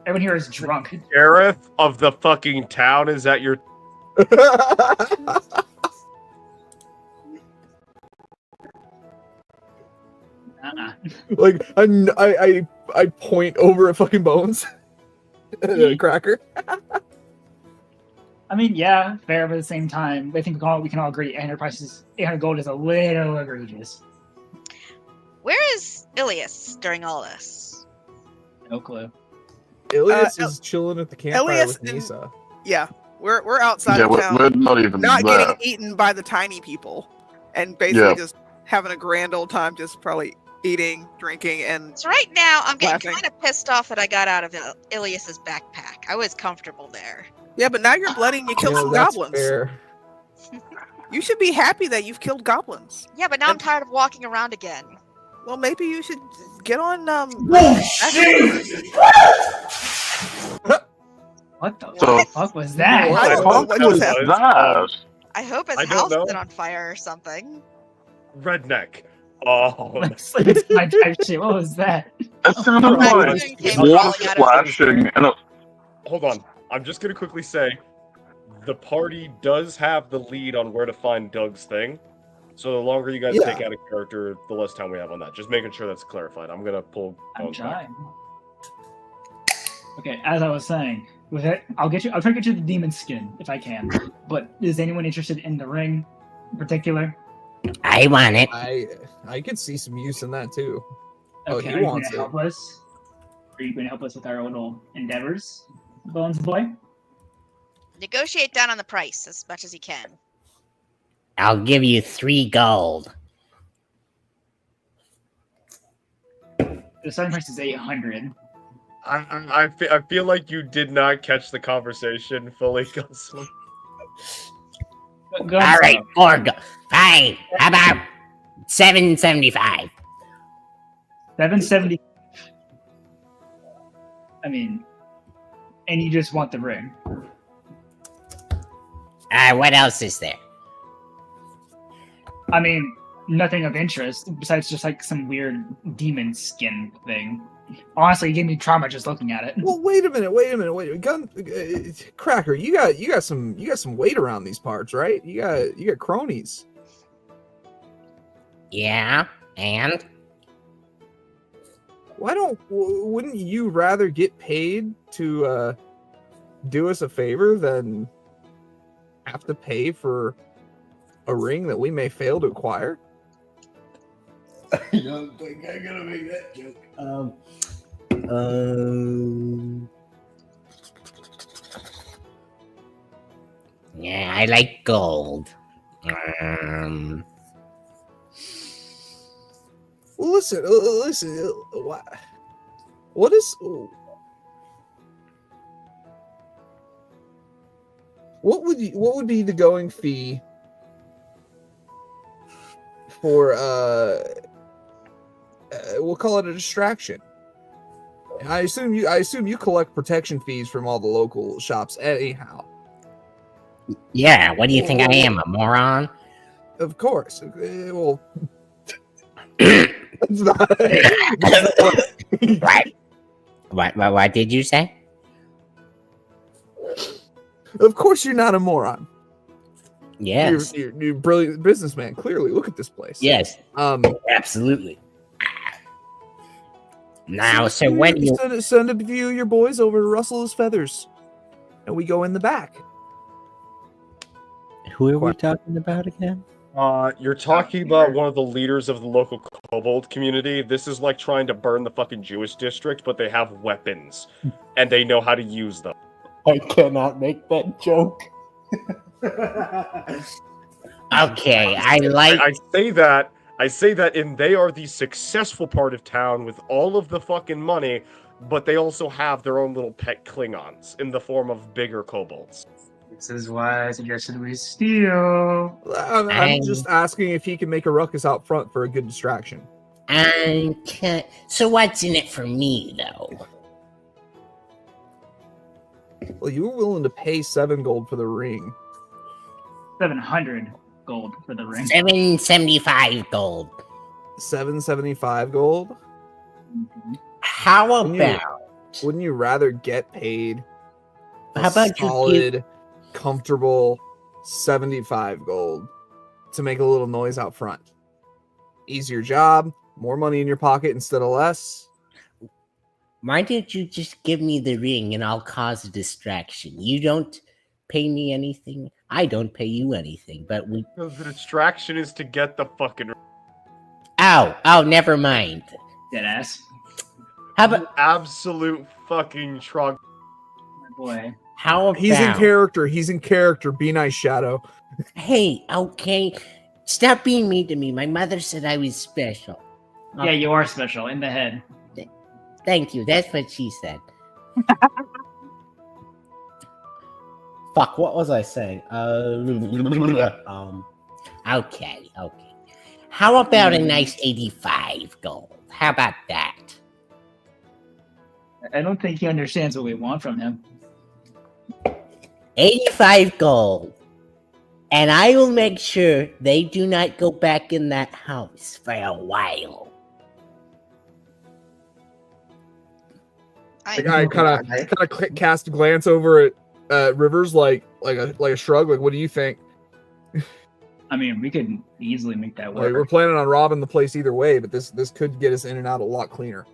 everyone here is drunk. Sheriff of the fucking town is at your. Like I point over at fucking Bones, Cracker. I mean, yeah, fair, but at the same time, I think we can all agree 800 gold is a little egregious. Where is Ilias during all this? No clue. Ilias is chilling at the campfire Ilias with Nisa. Yeah, we're outside Yeah, of town, we're not even not there. getting eaten by the tiny people, and basically Yeah. just having a grand old time, just probably eating, drinking, and So right now, I'm getting laughing. kind of pissed off that I got out of Ilias's backpack. I was comfortable there. Yeah, but now you're bloody and you killed some that's goblins. fair. You should be happy that you've killed goblins. Yeah, but now I'm tired of walking around again. Well, maybe you should get on. What the So- fuck was that? I don't know What what was just happened. that? I hope his I don't house know. lit on fire or something. Redneck. Oh, Let's my type shit. What was that? It sounded That like thing came water crawling out of splashing, and hold on. I'm just gonna quickly say, the party does have the lead on where to find Doug's thing. So the longer you guys Yeah. take out a character, the less time we have on that. Just making sure that's clarified. I'm gonna pull. I'm Bones back. trying. Okay, as I was saying, with it, I'll try to get you the demon skin if I can. But is anyone interested in the ring in particular? I want it. I could see some use in that too. Oh, Okay, he are you wants gonna it. help us? Are you gonna help us with our little endeavors, Bones boy? Negotiate down on the price as much as you can. I'll give you 3 gold. The starting price is 800. I feel like you did not catch the conversation fully, Gosling. Go All ahead, right, Sal. 4 gold. Fine. How about 775? 770. I mean, and you just want the ring. What else is there? I mean, nothing of interest besides just like some weird demon skin thing. Honestly, it gave me trauma just looking at it. Well, wait a minute. Gun Cracker, you got some weight around these parts, right? You got cronies. Yeah, and? Wouldn't you rather get paid to do us a favor than have to pay for a ring that we may fail to acquire? I don't think I'm gonna make that joke. Yeah, I like gold. Well, listen. What is? What would be the going fee for we'll call it a distraction? I assume you collect protection fees from all the local shops anyhow. Yeah, what do you think I am, a moron? Of course. Well, it's not. What did you say? Of course, you're not a moron. Yes. You're a brilliant businessman. Clearly, look at this place. Yes. Absolutely. Now, so when you send a few of your boys over to rustle his feathers, and we go in the back. Who are we talking about again? You're talking about one of the leaders of the local kobold community. This is like trying to burn the fucking Jewish district, but they have weapons, and they know how to use them. I cannot make that joke. Okay, I say that, and they are the successful part of town with all of the fucking money, but they also have their own little pet Klingons in the form of bigger kobolds. This is why I suggested we steal. I'm just asking if he can make a ruckus out front for a good distraction. So what's in it for me, though? Well, you were willing to pay 7 gold for the ring. 700 gold for the ring. 775 gold. 775 gold? How about? Wouldn't you rather get paid a How about solid, comfortable 75 gold to make a little noise out front? Easier job, more money in your pocket instead of less. Why don't you just give me the ring and I'll cause a distraction? You don't pay me anything. I don't pay you anything, but we... The distraction is to get the fucking... Oh, never mind. Deadass. How about... Absolute fucking trunk. My boy. How about... He's in character. Be nice, Shadow. Hey, okay. Stop being mean to me. My mother said I was special. Yeah, you are special in the head. Thank you. That's what she said. Fuck, what was I saying? Okay. How about a nice 85 gold? How about that? I don't think he understands what we want from him. 85 gold. And I will make sure they do not go back in that house for a while. The guy kind of cast a glance over at Rivers, like a shrug. Like, what do you think? I mean, we could easily make that work. Like, we're planning on robbing the place either way, but this could get us in and out a lot cleaner.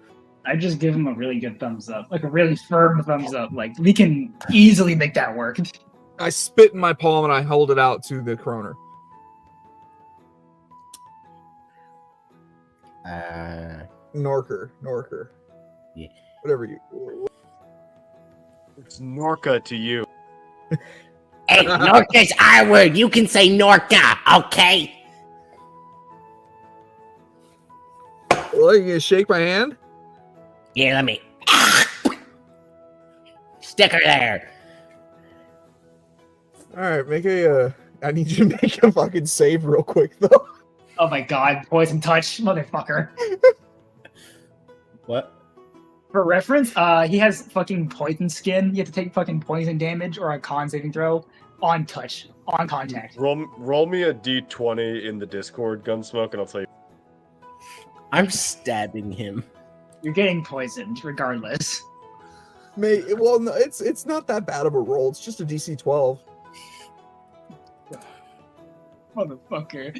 I just give him a really good thumbs up, like a really firm thumbs up. Like we can easily make that work. I spit in my palm and I hold it out to the Kroner. Norker. Yeah. Whatever you. It's Norca to you. Hey, Norca's our word. You can say Norca, okay? Well, you gonna shake my hand? Here, let me. Stick her there. All right, make a. I need you to make a fucking save real quick, though. Oh my god, poison touch, motherfucker. What? For reference, he has fucking poison skin. You have to take fucking poison damage or a con saving throw on touch, on contact. Roll me a d20 in the Discord, Gunsmoke, and I'll tell you. I'm stabbing him. You're getting poisoned regardless. Well, no, it's not that bad of a roll. It's just a DC 12. Motherfucker.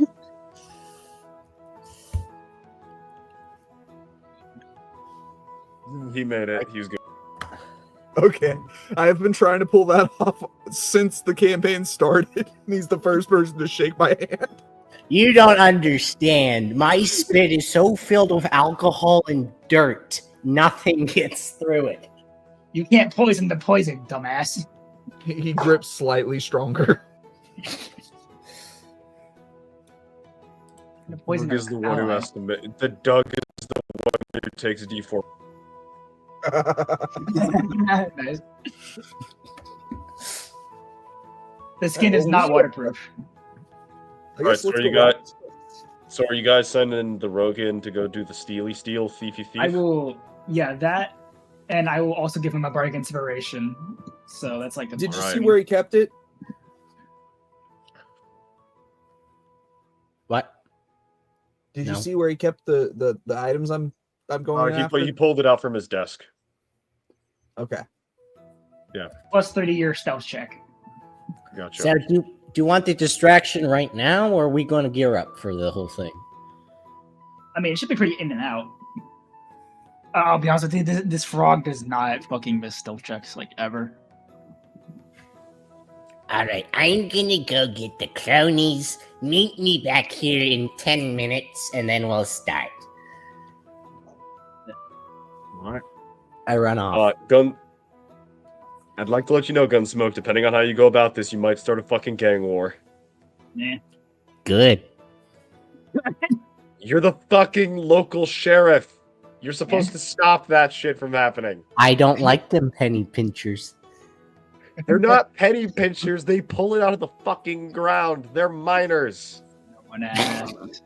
He made it. He was good. Okay, I have been trying to pull that off since the campaign started. He's the first person to shake my hand. You don't understand. My spit is so filled with alcohol and dirt, nothing gets through it. You can't poison the poison, dumbass. He grips slightly stronger. The poison Doug is the one who has to. The Doug is the one who takes a d4. Nice. The skin is not waterproof. Alright, so are you guys sending the rogue in to go do the thiefy thief? I will, that, and I will also give him a bardic inspiration. So that's like. Did you see where he kept it? What? Did you see where he kept the items I'm going after? He pulled it out from his desk. Okay. Yeah. Plus 30 your stealth check. Gotcha. So do you want the distraction right now, or are we going to gear up for the whole thing? I mean, it should be pretty in and out. I'll be honest with you, this frog does not fucking miss stealth checks, like, ever. Alright, I'm gonna go get the cronies. Meet me back here in 10 minutes, and then we'll start. Alright. I run off. I'd like to let you know, Gunsmoke, depending on how you go about this, you might start a fucking gang war. Yeah. Good. You're the fucking local sheriff. You're supposed to stop that shit from happening. I don't like them penny pinchers. They're not penny pinchers. They pull it out of the fucking ground. They're miners. No one asked.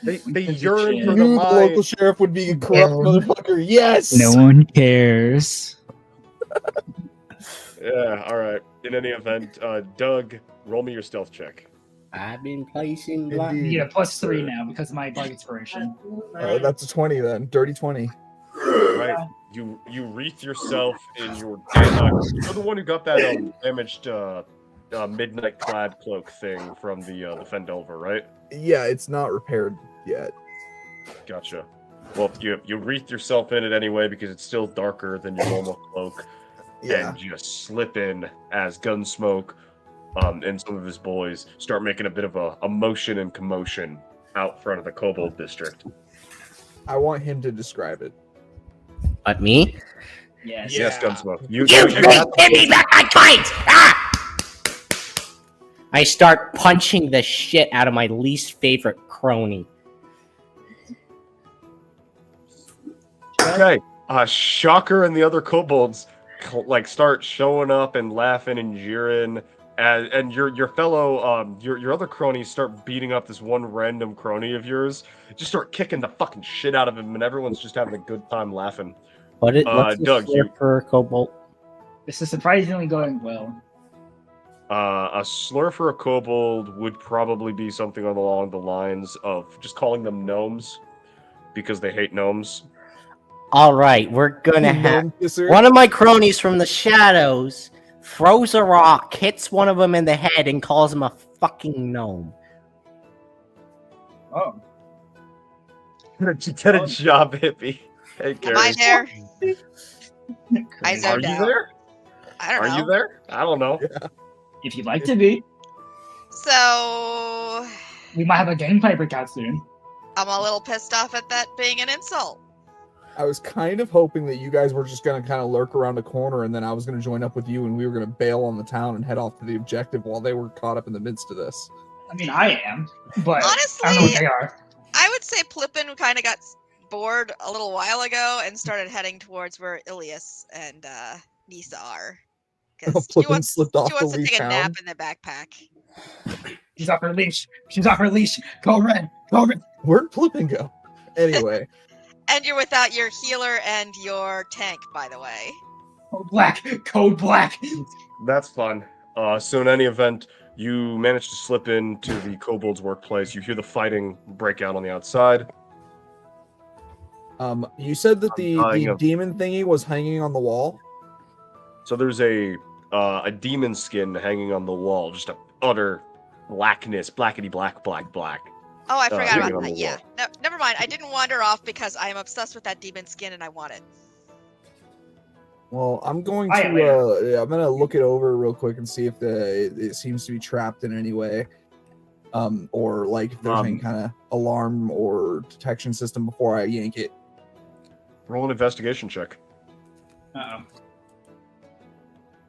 They yearn for the The mine. local sheriff would be a corrupt motherfucker. Yes. No one cares. Yeah, alright. In any event, Doug, roll me your stealth check. I've been placing Indeed. You get a plus 3 now because of my bardic inspiration. That's a 20 then. Dirty 20. Right. You wreath yourself in your you're the one who got that damaged midnight clad cloak thing from the Fendelver, right? Yeah, it's not repaired yet. Gotcha. Well, you wreath yourself in it anyway because it's still darker than your normal cloak. Yeah. And you slip in as Gunsmoke and some of his boys start making a bit of a motion and commotion out front of the Kobold District. I want him to describe it. What, me? Yes. Yes, Gunsmoke. You Give me back my coins! Ah! I start punching the shit out of my least favorite crony. Okay. Shocker and the other kobolds like start showing up and laughing and jeering, and your fellow your other cronies start beating up this one random crony of yours. Just start kicking the fucking shit out of him, and everyone's just having a good time laughing. What's Doug, the for a kobold? This is surprisingly going well. A slur for a kobold would probably be something along the lines of just calling them gnomes because they hate gnomes. All right, we're gonna have Gnome kisser. one of my cronies from the shadows throws a rock, hits one of them in the head, and calls him a fucking gnome. Oh. Get a job, hippie. Hey, Am I Gary. there? I Are zoned you out. there? I don't know. Are you there? I don't know. If you'd like to be, So we might have a gameplay breakout soon. I'm a little pissed off at that being an insult. I was kind of hoping that you guys were just going to kind of lurk around a corner, and then I was going to join up with you, and we were going to bail on the town and head off to the objective while they were caught up in the midst of this. I mean, I am, but Honestly, I don't know what they are. I would say Plippin kind of got bored a little while ago and started heading towards where Ilias and Nisa are. Because she Plippin wants, slipped off she wants the to take leash a nap hound. in the backpack. She's off her leash. She's off her leash. Go red. Go red. Where'd Plippin go? Anyway. And you're without your healer and your tank, by the way. Code black. Code black. That's fun. So in any event, you manage to slip into the kobold's workplace. You hear the fighting break out on the outside. You said that dying the of- demon thingy was hanging on the wall. So there's a demon skin hanging on the wall, just a utter blackness, blackety black. Oh, I forgot hanging about on that. the Yeah. wall. No, never mind. I didn't wander off because I am obsessed with that demon skin and I want it. Well, I'm going I to am I'm gonna look it over real quick and see if it seems to be trapped in any way, or like if there's any kind of alarm or detection system before I yank it. Roll an investigation check. Uh-oh.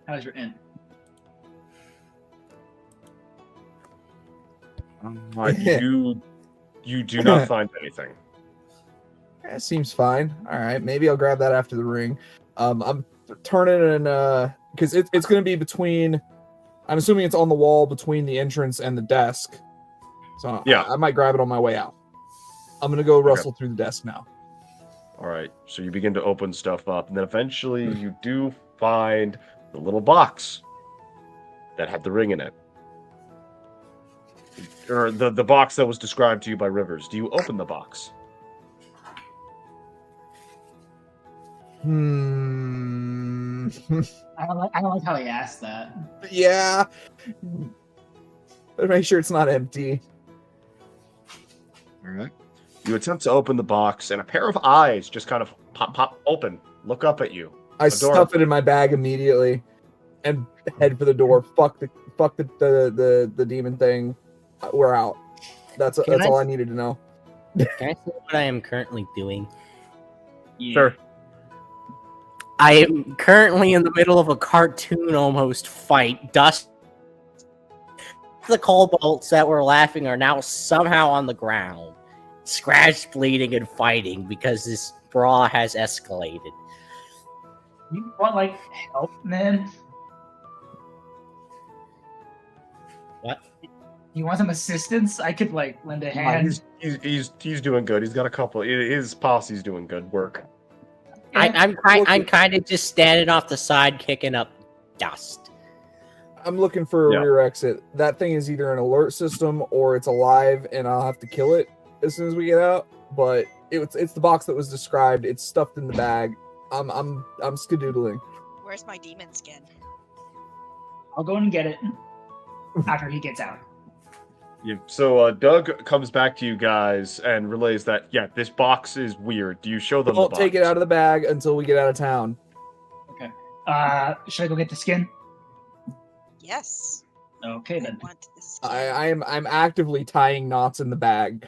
How's your int? You do not find anything. It seems fine. All right, maybe I'll grab that after the ring. I'm turning and because it's going to be between. I'm assuming it's on the wall between the entrance and the desk. So Yeah. I might grab it on my way out. I'm going to go rustle through the desk now. All right, so you begin to open stuff up, and then eventually you do find the little box that had the ring in it. Or the box that was described to you by Rivers. Do you open the box? I don't like how he asked that. Yeah. Better make sure it's not empty. All right. You attempt to open the box, and a pair of eyes just kind of pop open, look up at you. I Adorable. stuff it in my bag immediately and head for the door. Fuck the demon thing. We're out. That's all I needed to know. Can I say what I am currently doing? Yeah. Sure. I am currently in the middle of a cartoon almost fight. Dust. The kobolds that were laughing are now somehow on the ground, scratched, bleeding, and fighting because this brawl has escalated. You want like help, man? What? You want some assistance? I could like lend a hand. He's doing good. He's got a couple. His posse's doing good work. I'm kind of just standing off the side, kicking up dust. I'm looking for a rear exit. That thing is either an alert system or it's alive, and I'll have to kill it as soon as we get out. But it's the box that was described. It's stuffed in the bag. I'm skedoodling. Where's my demon skin? I'll go and get it after he gets out. Yeah. So Doug comes back to you guys and relays that this box is weird. Do you show them? Don't the take it box? out of the bag until we get out of town. Okay. Should I go get the skin? Yes. Okay I then. want the skin. I'm actively tying knots in the bag.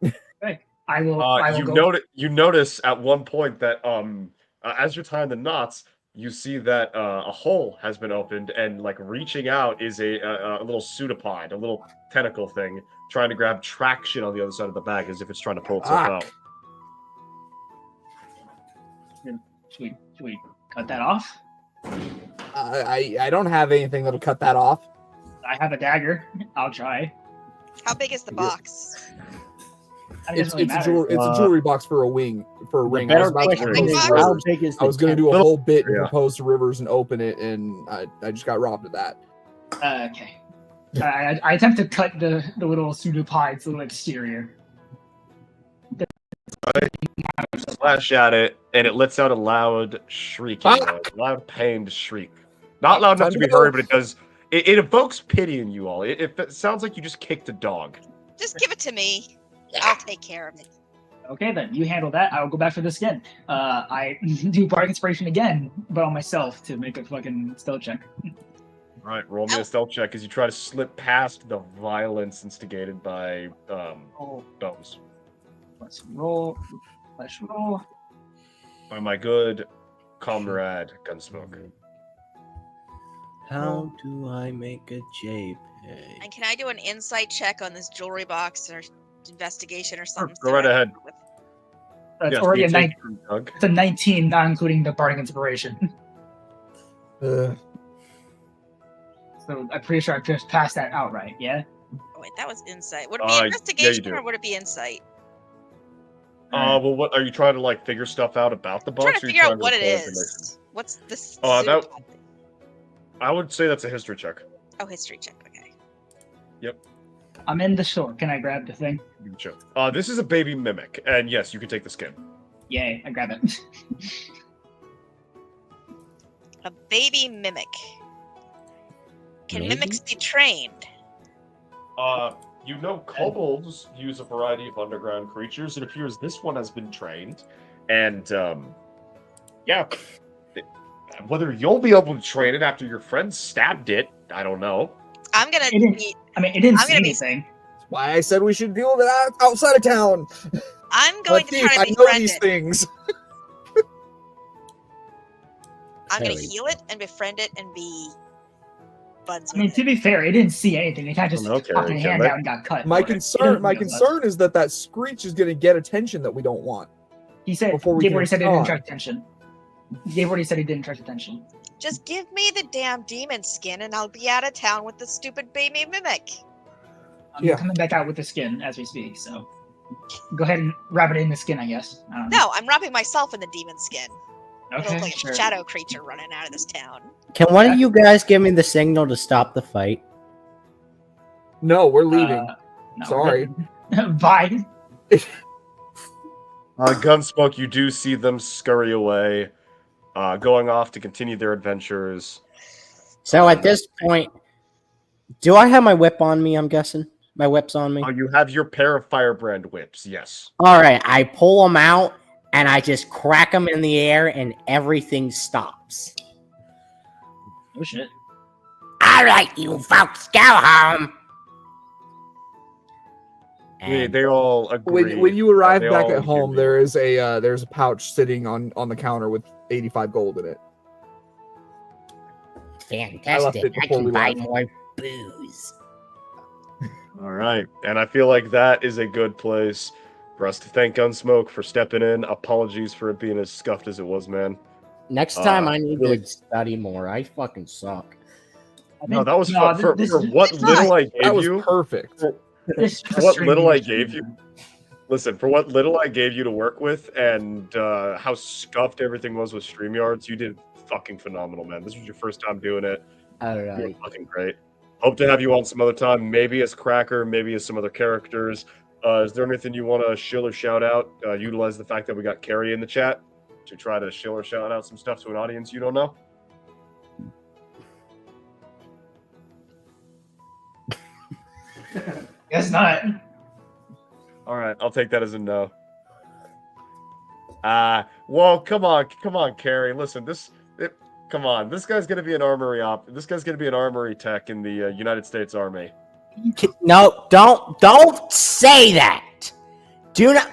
Okay. I will. I will You go. You notice at one point that as you're tying the knots, you see that a hole has been opened, and like reaching out is a little pseudopod, a little tentacle thing, trying to grab traction on the other side of the bag as if it's trying to pull itself out. Should we cut that off? I don't have anything that'll cut that off. I have a dagger. I'll try. How big is the box? I mean, It's it doesn't it's really a jewelry box for a ing. The I better was about to question big is, box? how big is I was the going to do a tent? whole bit and Yeah. propose to Rivers and open it, and I just got robbed of that. Okay. I attempt to cut the little pseudopod's little exterior. Slash at it, and it lets out a loud shriek, a loud pained shriek. Not loud enough to be heard, but it does. It evokes pity in you all. It sounds like you just kicked a dog. Just give it to me. I'll take care of it. Okay, then you handle that. I will go back for the skin. I do bardic inspiration again, but on myself to make a fucking stealth check. All right, roll me a stealth check as you try to slip past the violence instigated by Bones. Let's roll. Let's roll. By my good comrade Gunsmoke. How do I make a JPEG? And can I do an insight check on this jewelry box or investigation or something? Go right ahead. That's Yes, already you a take 9. Doug. It's a 19, not including the bardic inspiration. Uh, So I'm pretty sure I just passed that outright. Yeah. Oh, wait, that was insight. Would it be Yeah, you investigation do. or would it be insight? Well, what are you trying to like figure stuff out about the I'm box? trying to or you figure out trying to what it recall information? is. What's this? That- pseudopod thing? I would say that's a history check. Oh, history check. Okay. I'm in the store. Can I grab the thing? You can check. This is a baby mimic, and yes, you can take the skin. Yay! I grab it. A baby mimic. Can Maybe? mimics be trained? You know, kobolds use a variety of underground creatures. It appears this one has been trained, and yeah, whether you'll be able to train it after your friend stabbed it, I don't know. I'm gonna It didn't- be. I mean, it didn't I'm see gonna be- anything. that's why I said we should deal with it outside of town. I'm going to Thief, try I to know befriend these it. things. I'm gonna Very heal it and befriend it and be buds I mean, with to it. be fair, it didn't see anything. It kind of just Okay, popped a okay, hand let- out and got cut. My for it. It concern doesn't know is that screech is going to get attention that we don't want. He said, before we Gabe can already said he didn't talk. attract attention. Gabe already said he didn't attract attention. Just give me the damn demon skin and I'll be out of town with the stupid baby mimic. I'm Yeah. coming back out with the skin as we speak, so go ahead and wrap it in the skin, I guess. I don't know. No, I'm wrapping myself in the demon skin. It'll Okay, look like sure. a shadow creature running out of this town. Can one of you guys give me the signal to stop the fight? No, we're leaving. No, Sorry. Bye. Gunsmoke, you do see them scurry away, going off to continue their adventures. So at this point, do I have my whip on me? I'm guessing my whip's on me. You have your pair of firebrand whips, yes. All right, I pull them out and I just crack them in the air, and everything stops. Oh shit. All right, you folks, go home. Yeah, And they all agree. When you arrive They back all at home, agree. there's a pouch sitting on the counter with 85 gold in it. fantastic. it I before can we buy left. more booze. All right, and I feel like that is a good place for us to thank Gunsmoke for stepping in. Apologies for it being as scuffed as it was, man. Next time I need really- to study more. I fucking suck. I No, think- that was no, for this- what it's little not. I That gave was you. perfect. this For what little I frustrating. gave you. Listen, for what little I gave you to work with, and how scuffed everything was with StreamYards, you did fucking phenomenal, man. This was your first time doing it. All You were right. fucking great. Hope to have you on some other time, maybe as Cracker, maybe as some other characters. Is there anything you want to shill or shout out? Utilize the fact that we got Carrie in the chat to try to shill or shout out some stuff to an audience you don't know. Guess not. All right, I'll take that as a no. Well, come on, Carrie. Listen, come on. This guy's gonna be an armory This guy's gonna be an armory tech in the United States Army. No, don't say that. Do not.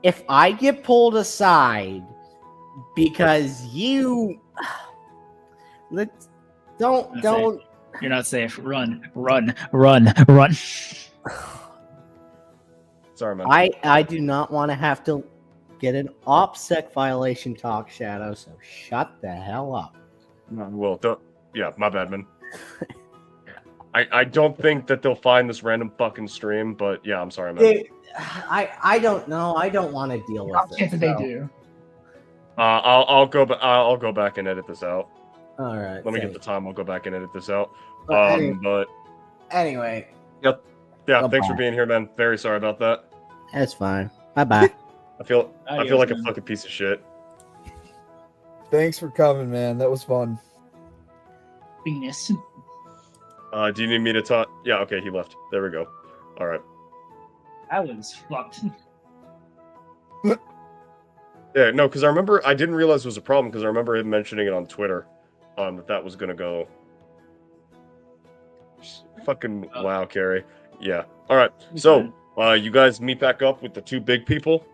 If I get pulled aside, because you let's don't You're not safe. Run, run, run, run. Sorry, man. I do not want to have to get an OPSEC violation talk, Shadow, so shut the hell up. Well, yeah, my bad, man. I don't think that they'll find this random fucking stream, but yeah, I'm sorry, man. I don't know. I don't want to deal with it. If they do. I'll go back and edit this out. All right. Let me get the time. I'll go back and edit this out. But But anyway. yeah, Goodbye. thanks for being here, man. Very sorry about that. That's fine. Bye bye. I feel like a man. fucking piece of shit. Thanks for coming, man. That was fun. Venus. Do you need me to talk? Yeah, okay, he left. There we go. All right. I was fucked. Yeah, no, because I didn't realize it was a problem because I remember him mentioning it on Twitter, that was gonna go. Fucking wow, Carrie. Yeah. All right. So, you guys meet back up with the two big people,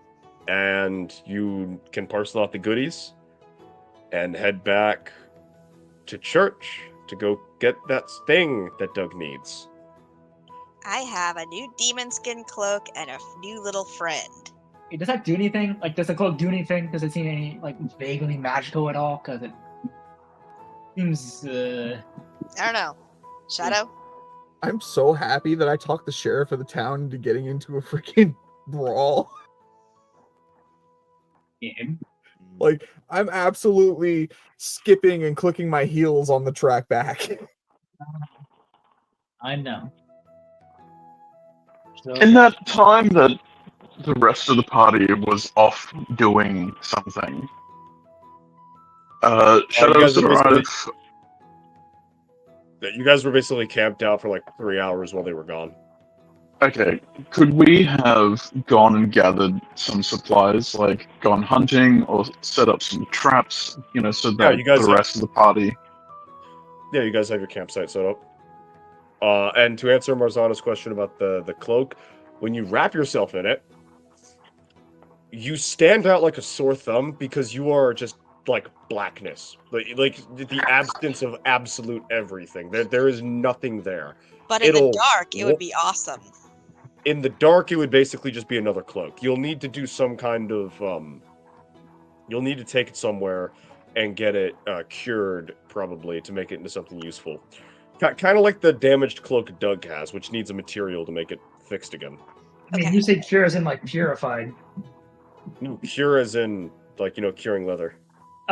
and you can parcel out the goodies, and head back to church to go get that thing that Doug needs. I have a new demon skin cloak and a new little friend. Hey, does that do anything? Like, does the cloak do anything? Does it seem any like vaguely magical at all? Because it seems. I don't know. Shadow? I'm so happy that I talked the sheriff of the town into getting into a freaking brawl. Yeah. Like, I'm absolutely skipping and clicking my heels on the track back. I know. So, In that time that the rest of the party was off doing something, Shadow's alright. You guys were basically camped out for like 3 hours while they were gone. Okay, could we have gone and gathered some supplies, like gone hunting or set up some traps, so that you guys the have- rest of the party... Yeah, you guys have your campsite set up. And to answer Marzana's question about the cloak, when you wrap yourself in it, you stand out like a sore thumb because you are just like blackness, like the absence of absolute everything. There is nothing there. But in the dark, it would be awesome. In the dark, it would basically just be another cloak. You'll need to do some kind of you'll need to take it somewhere and get it cured, probably, to make it into something useful. Kind of like the damaged cloak Doug has, which needs a material to make it fixed again. I mean, you say cure as in like purified. No, cure as in like curing leather.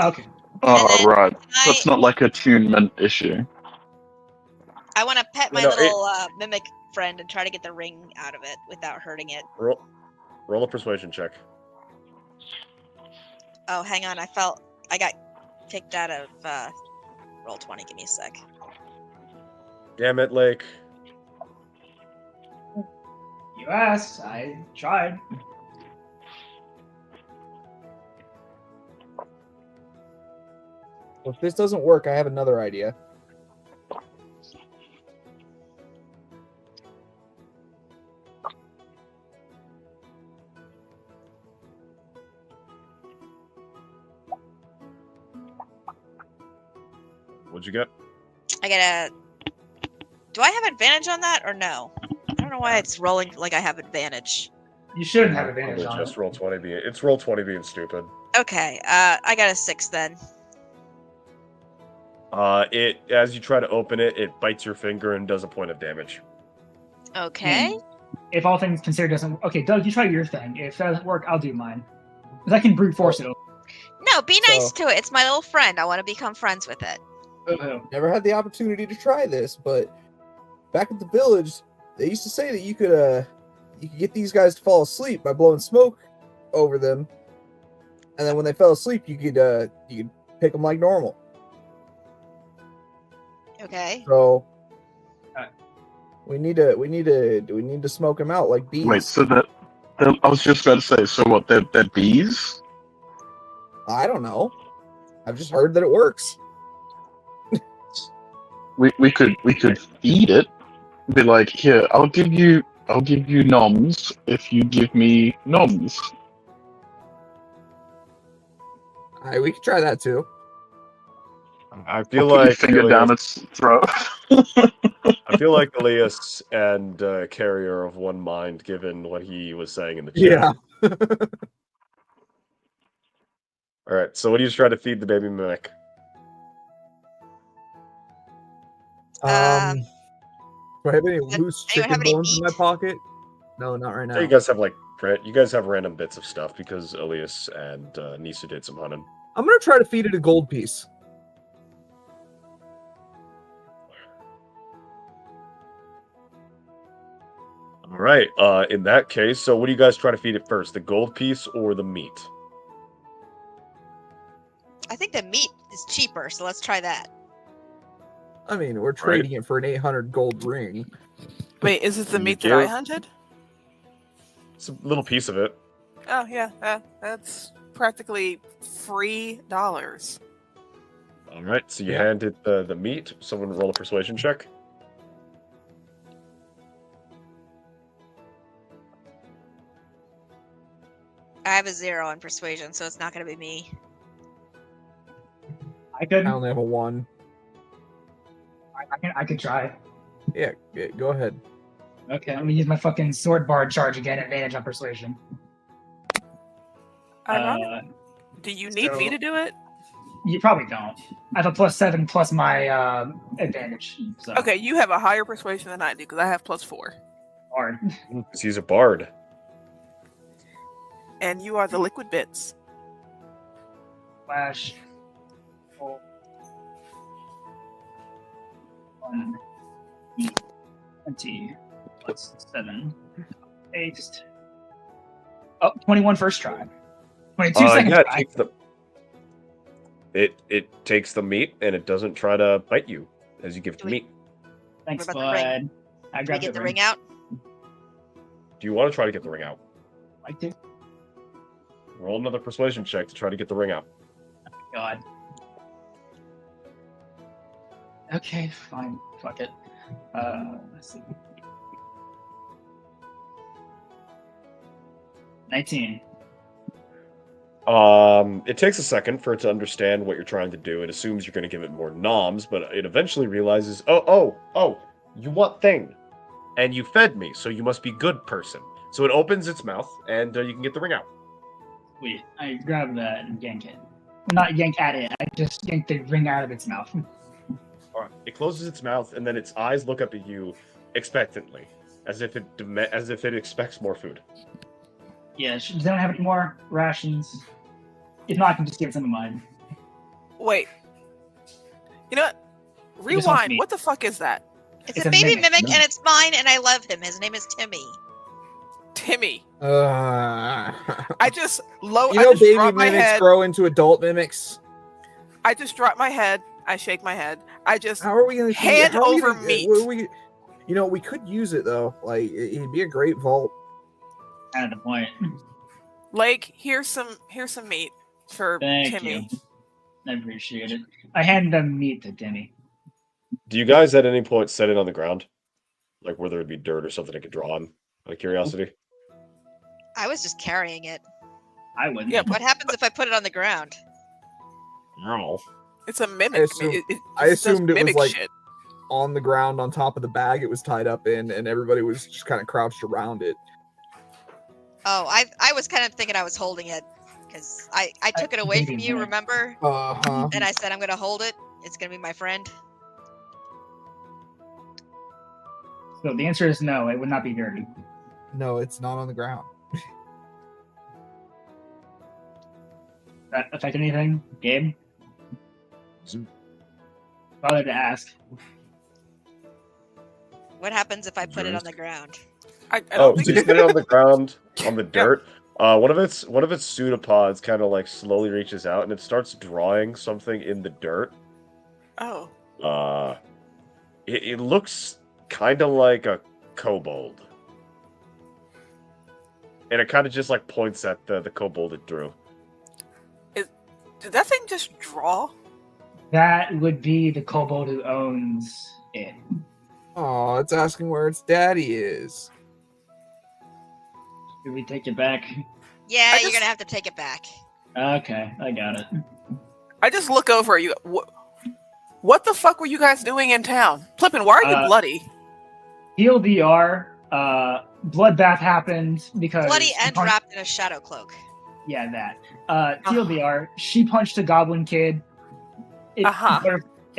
Okay. Oh, right. So it's not like a attunement issue. I want to pet my little mimic friend and try to get the ring out of it without hurting it. Roll a persuasion check. Oh, hang on. I got kicked out of roll 20. Give me a sec. Damn it, Lake. You asked. I tried. If this doesn't work, I have another idea. What'd you get? I get Do I have advantage on that or no? I don't know why it's rolling like I have advantage. You shouldn't have advantage on Just it. roll 20 it's roll 20 being stupid. Okay, I got a 6 then. As you try to open it, it bites your finger and does a point of damage. Okay. If all things considered doesn't... Okay, Doug, you try your thing. If that doesn't work, I'll do mine. Because I can brute force it. No, be nice to it. It's my little friend. I want to become friends with it. Never had the opportunity to try this, but back at the village, they used to say that you could get these guys to fall asleep by blowing smoke over them, and then when they fell asleep, you could pick them like normal. Okay. So we need to smoke them out like bees. Wait, so that I was just about to say, so what? They're bees? I don't know. I've just heard that it works. We could feed it. Be like, here, I'll give you noms if you give me noms. We could try that too. I feel I'll put your like finger down its throat. I feel like Elias and Carrie are of one mind, given what he was saying in the chat. Yeah. All right. So, what do you try to feed the baby mimic? Do I have any Does loose anyone have chicken any bones in my meat? pocket? No, not right now. You guys have you guys have random bits of stuff because Elias and Nisa did some hunting. I'm gonna try to feed it a gold piece. All right. In that case, so what do you guys try to feed it first, the gold piece or the meat? I think the meat is cheaper, so let's try that. I mean, we're trading it for an 800 gold ring. Wait, is it the You meat that I give- hunted? It's a little piece of it. Oh yeah, that's practically $3. All right. So you Yeah. hand it the meat. Someone roll a persuasion check. I have a 0 on persuasion, so it's not going to be me. I could. I only have a 1. I could try. Yeah, go ahead. Okay, let me use my fucking sword bard charge again. Advantage on persuasion. Do you need me so- to do it? You probably don't. I have a +7 plus my advantage. So Okay, you have a higher persuasion than I do because I have +4, hard. Because he's a bard. and you are the liquid bits. Slash. 1, 20 plus 7. Paste. Oh, 21 first try. 22 second Yeah, try. it takes the meat and it doesn't try to bite you as you give it the meat. Thanks, What about the ring? bud. I Can we grabbed get the ring out? Do you want to try to get the ring out? Like to. Roll another persuasion check to try to get the ring out. God. Okay, fine. Fuck it. Let's see. 19. It takes a second for it to understand what you're trying to do. It assumes you're going to give it more noms, but it eventually realizes, oh, you want thing, and you fed me, so you must be good person. So it opens its mouth, and you can get the ring out. Wait, I grab that and yank it. Not yank at it. I just yank the ring out of its mouth. All right. It closes its mouth, and then its eyes look up at you expectantly, as if it expects more food. Yeah, they don't have any more rations. If not, I can just give some of mine. Wait. You know what? just wants Rewind. meat. What the fuck is that? It's It's a a baby mimic. mimic, and it's mine, and I love him. His name is Timmy. Timmy. I I just baby drop my mimics head. grow into adult mimics. I just drop my head. I shake my head. I just How are we gonna Hand how are we over gonna- meat. what are we, we could use it though. Like it'd be a great vault. Kind of the point. Lake. Here's some meat for Thank Timmy. you. I appreciate it. I hand the meat to Timmy. Do you guys at any point set it on the ground? Like where there would be dirt or something it could draw on? Out of curiosity? I was just carrying it. I wouldn't. Yeah, What happens if I put it on the ground? No. It's a mimic. I just does assumed it was mimic like shit. on the ground on top of the bag it was tied up in, and everybody was just kind of crouched around it. Oh, I was kind of thinking I was holding it because I took it away from you, remember? Uh-huh. And I said I'm gonna hold it. It's gonna be my friend. So the answer is no. It would not be dirty. No, it's not on the ground. That affect anything, Gabe? Bothered to ask. What happens if I put it on the ground? I Oh, don't so you think put it on the ground, on the dirt. One of its pseudopods kind of like slowly reaches out and it starts drawing something in the dirt. Oh. It looks kind of like a kobold, and it kind of just like points at the kobold it drew. Did that thing just draw? That would be the kobold who owns it. Oh, it's asking where its daddy is. Did we take it back? Yeah, I you're just- gonna have to take it back. Okay, I got it. I just look over at you. What the fuck were you guys doing in town? Plippin, why are you bloody? TLDR, bloodbath happened because Bloody and wrapped in a shadow cloak. Yeah, that. TLDR, she punched a goblin kid. It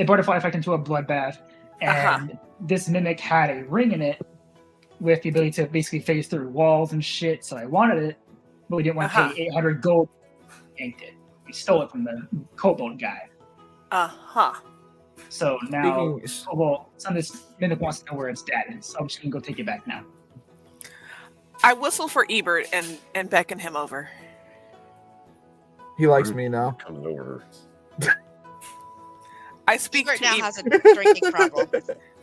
butterfly effect into a bloodbath, and this mimic had a ring in it with the ability to basically phase through walls and shit. So I wanted it, but we didn't want to pay 800 gold. Inked it. We stole it from the kobold guy. So now, this mimic wants to know where its dad is. So I'm just gonna go take it back now. I whistle for Ebert and beckon him over. He likes me now. Comes over. I speak Ebert to now Ebert. has a drinking problem.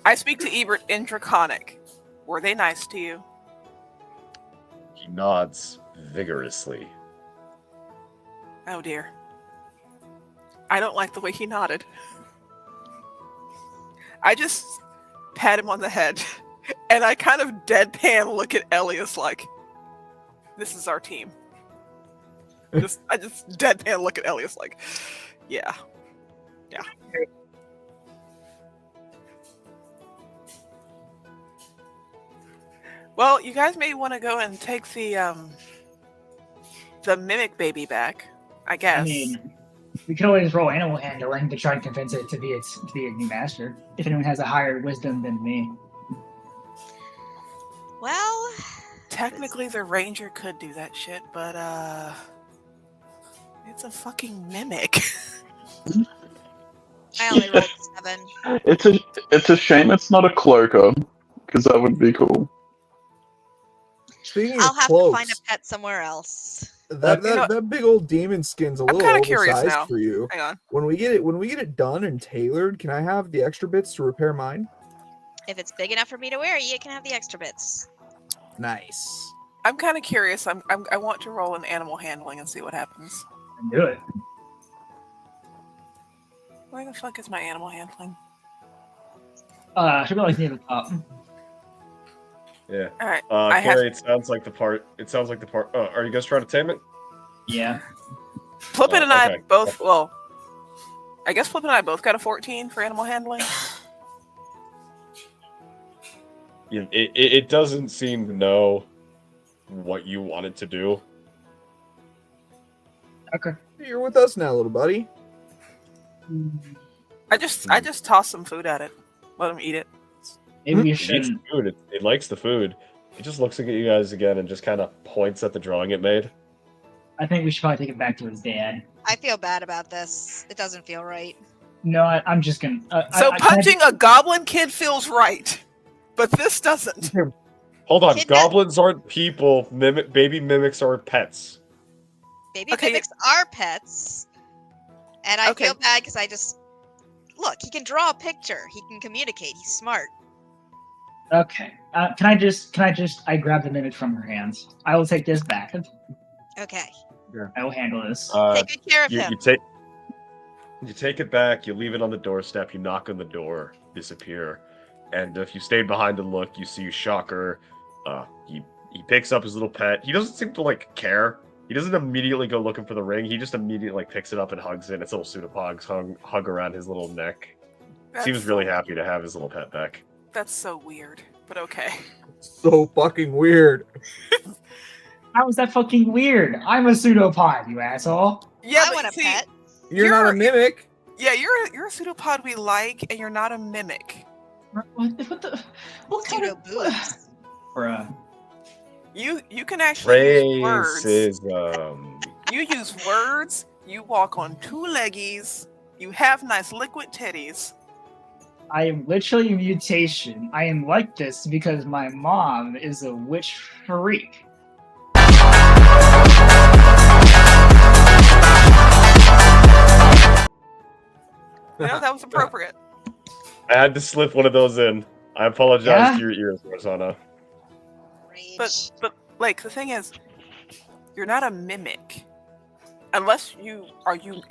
I speak to Ebert in Draconic. Were they nice to you? He nods vigorously. Oh dear. I don't like the way he nodded. I just pat him on the head, and I kind of deadpan look at Elias like, this is our team. I just deadpan look at Elias like, yeah. Yeah. Well, you guys may want to go and take the mimic baby back, I guess. I mean, we could always roll animal handling to try and convince it to be a new master. If anyone has a higher wisdom than me. Well, technically the ranger could do that shit, but it's a fucking mimic. I only rolled 7. It's a shame it's not a cloaker, because that would be cool. Speaking I'll of have cloaks, to find a pet somewhere else. That big old demon skin's a little oversized now. for you. Hang on. When we get it done and tailored, can I have the extra bits to repair mine? If it's big enough for me to wear, you can have the extra bits. Nice. I'm kind of curious. I want to roll an animal handling and see what happens. Do it. Where the fuck is my animal handling? Should be like near the top. Yeah. All right. Carrie, it sounds like the part. Are you guys trying to tame it? Yeah. Plippin and I okay. both. Well, I guess Plippin and I both got a 14 for animal handling. It doesn't seem to know what you want it to do. Okay. You're with us now, little buddy. I just toss some food at it. Let him eat it. Maybe you It eats the food. It likes the food. It just looks at you guys again and just kind of points at the drawing it made. I think we should probably take it back to his dad. I feel bad about this. It doesn't feel right. No, I'm just gonna. Punching a goblin kid feels right, but this doesn't. Hold on, Kidnap- goblins aren't people. Baby mimics are pets. Baby mimics are pets, and I feel bad because I just look. He can draw a picture. He can communicate. He's smart. Okay. Can I just? I grab the mimic from her hands. I will take this back. Okay. Yeah. I will handle this. Take good care of him. You take it back. You leave it on the doorstep. You knock on the door. Disappear. And if you stay behind and look, you see Shocker. He picks up his little pet. He doesn't seem to care. He doesn't immediately go looking for the ring. He just immediately picks it up and hugs it. Its little pseudopods hug around his little neck. Seems really happy to have his little pet back. That's so weird, but okay. So fucking weird. How is that fucking weird? I'm a pseudopod, you asshole. Yeah, I want a pet. You're not a mimic. Yeah, you're a pseudopod we like, and you're not a mimic. What kind of boobs? Bruh. You can actually use words. Racism. You use words. You walk on two leggies. You have nice liquid titties. I am literally a mutation. I am like this because my mom is a witch freak. That was appropriate. I had to slip one of those in. I apologize to your ears, Rosanna. But like the thing is, you're not a mimic, unless you are you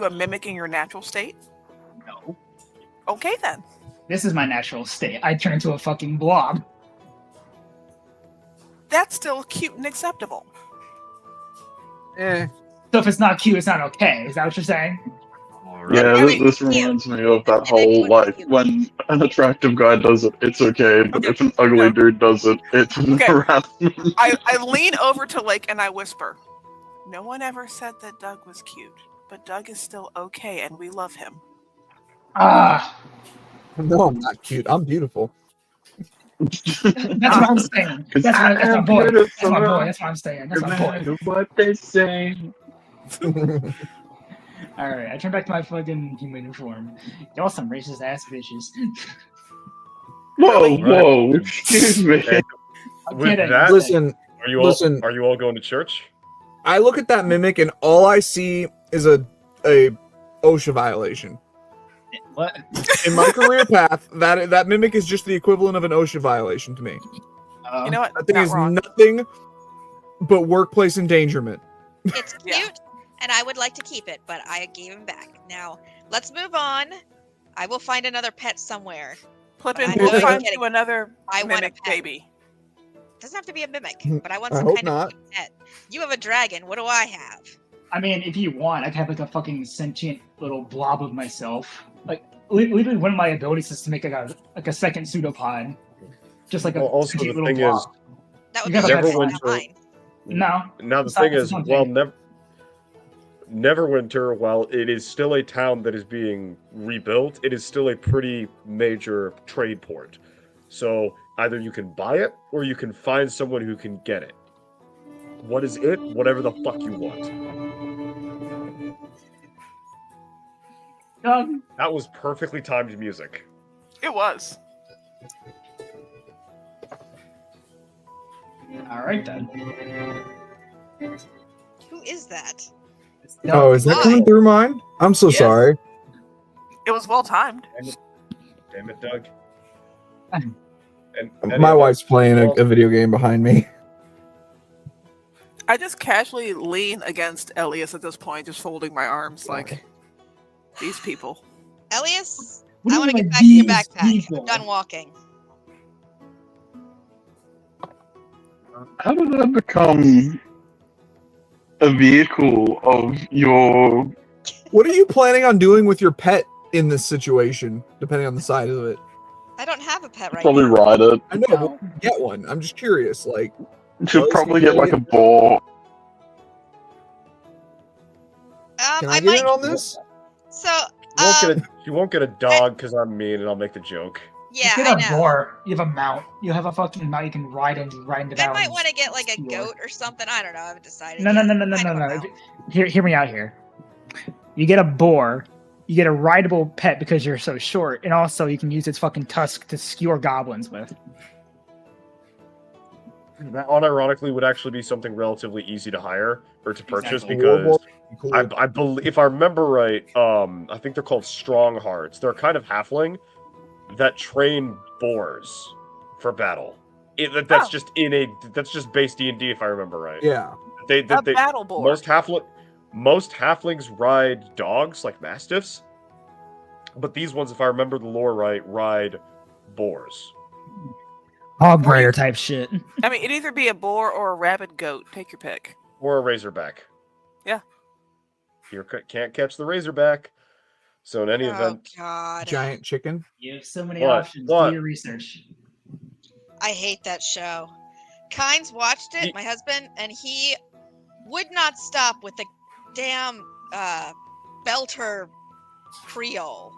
a mimic in your natural state? No. Okay then. This is my natural state. I turn into a fucking blob. That's still cute and acceptable. So if it's not cute, it's not okay. Is that what you're saying? Yeah, I mean, this yeah. reminds me of that Mimic whole, would like, be- when an attractive guy does it, it's okay, but if an ugly No. dude does it, it's Okay. harassment. I lean over to Lake and I whisper, "No one ever said that Doug was cute, but Doug is still okay and we love him." Ah, No, I'm not cute. I'm beautiful. that's what I'm saying. That's my boy. That's my boy. That's what I'm saying. That's my boy. What they say. All right, I turn back to my fucking human form. Y'all some racist ass bitches. Whoa, Right. whoa, excuse me. And I'm with kidding. that, Listen, are you all going to church? I look at that mimic and all I see is a OSHA violation. What? In my career path, that mimic is just the equivalent of an OSHA violation to me. You know what? That thing Not is wrong. nothing but workplace endangerment. It's cute, Yeah. and I would like to keep it, but I gave him back. Now, let's move on. I will find another pet somewhere. Plippin, I we'll know find you're you another I want a mimic pet. baby. Doesn't have to be a mimic, but I want I some hope kind not. of pet. You have a dragon. What do I have? I mean, if you want, I could have like a fucking sentient little blob of myself. Like, literally, one of my abilities is to make like a second pseudopod, just like a Well, also sentient the little thing blob. is, That would You be gotta yours, have not one. mine. No, Now the It's not- thing it's is, not while thing. Neverwinter, while it is still a town that is being rebuilt, it is still a pretty major trade port. So either you can buy it or you can find someone who can get it. What is it? Whatever the fuck you want. That was perfectly timed music. It was. all right then. Who is that? Oh, is that Why? coming through mine? I'm so Yes. sorry. It was well timed. Damn it, Doug. My wife's playing a video game behind me. I just casually lean against Elias at this point, just folding my arms like these people. Elias, What do I you want to mean get by back to your these backpack. people? I'm done walking. How did that become a vehicle of your... What are you planning on doing with your pet in this situation, depending on the size of it? I don't have a pet right Probably now. ride it. I know, but get one. I'm just curious. Like, Should probably get like a boar. can I I get might. in on this? So, You won't get a dog because I'm mean and I'll make the joke. yeah, you I get a know. boar. You have a mount. You have a fucking mount. You can ride into I battle. might want to get like a Skewer. goat or something. I don't know. I haven't decided. No. yet. Kind of a No. mount. Hear me out here. You get a boar. You get a rideable pet because you're so short, and also you can use its fucking tusk to skewer goblins with. That unironically would actually be something relatively easy to hire or to purchase Exactly. because Cool. I believe, if I remember right, I think they're called strong hearts. They're kind of halfling that train boars for battle. That's just based D&D if I remember right. Yeah. They A battle boar. most halflings ride dogs like mastiffs, but these ones, if I remember the lore right, ride boars. Hog rider type shit. I mean, it'd either be a boar or a rabid goat. Take your pick. Or a razorback. Yeah. You can't catch the razorback. So in any Oh event, God, Giant chicken. You have so many What? options. What? Do your research. I hate that show. Kynes watched it, my husband, and he would not stop with the damn belter Creole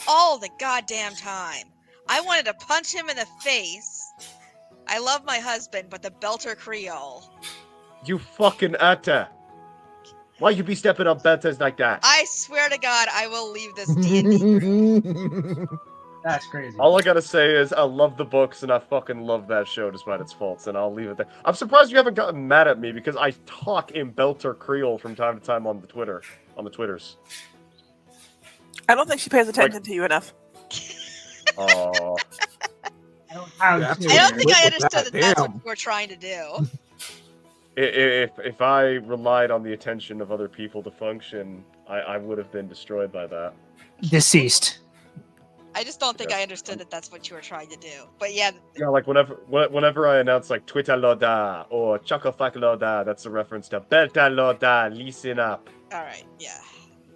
all the goddamn time. I wanted to punch him in the face. I love my husband, but the belter Creole. you fucking atta. Why you be stepping on betas like that? I swear to God, I will leave this D&D. That's crazy. All I gotta say is I love the books and I fucking love that show despite its faults, and I'll leave it there. I'm surprised you haven't gotten mad at me because I talk in Belter Creole from time to time on the Twitters. I don't think she pays attention to you enough. Oh, I don't have Yeah, to. I don't think Look I at understood that, that that's damn. what we're trying to do. if I relied on the attention of other people to function, I would have been destroyed by that. Deceased. I just don't think I understood that that's what you were trying to do. But yeah, Yeah, like whenever I announce like Twitter Loda or Chocofuck Loda, that's a reference to Belta Loda, listen up. all right, yeah.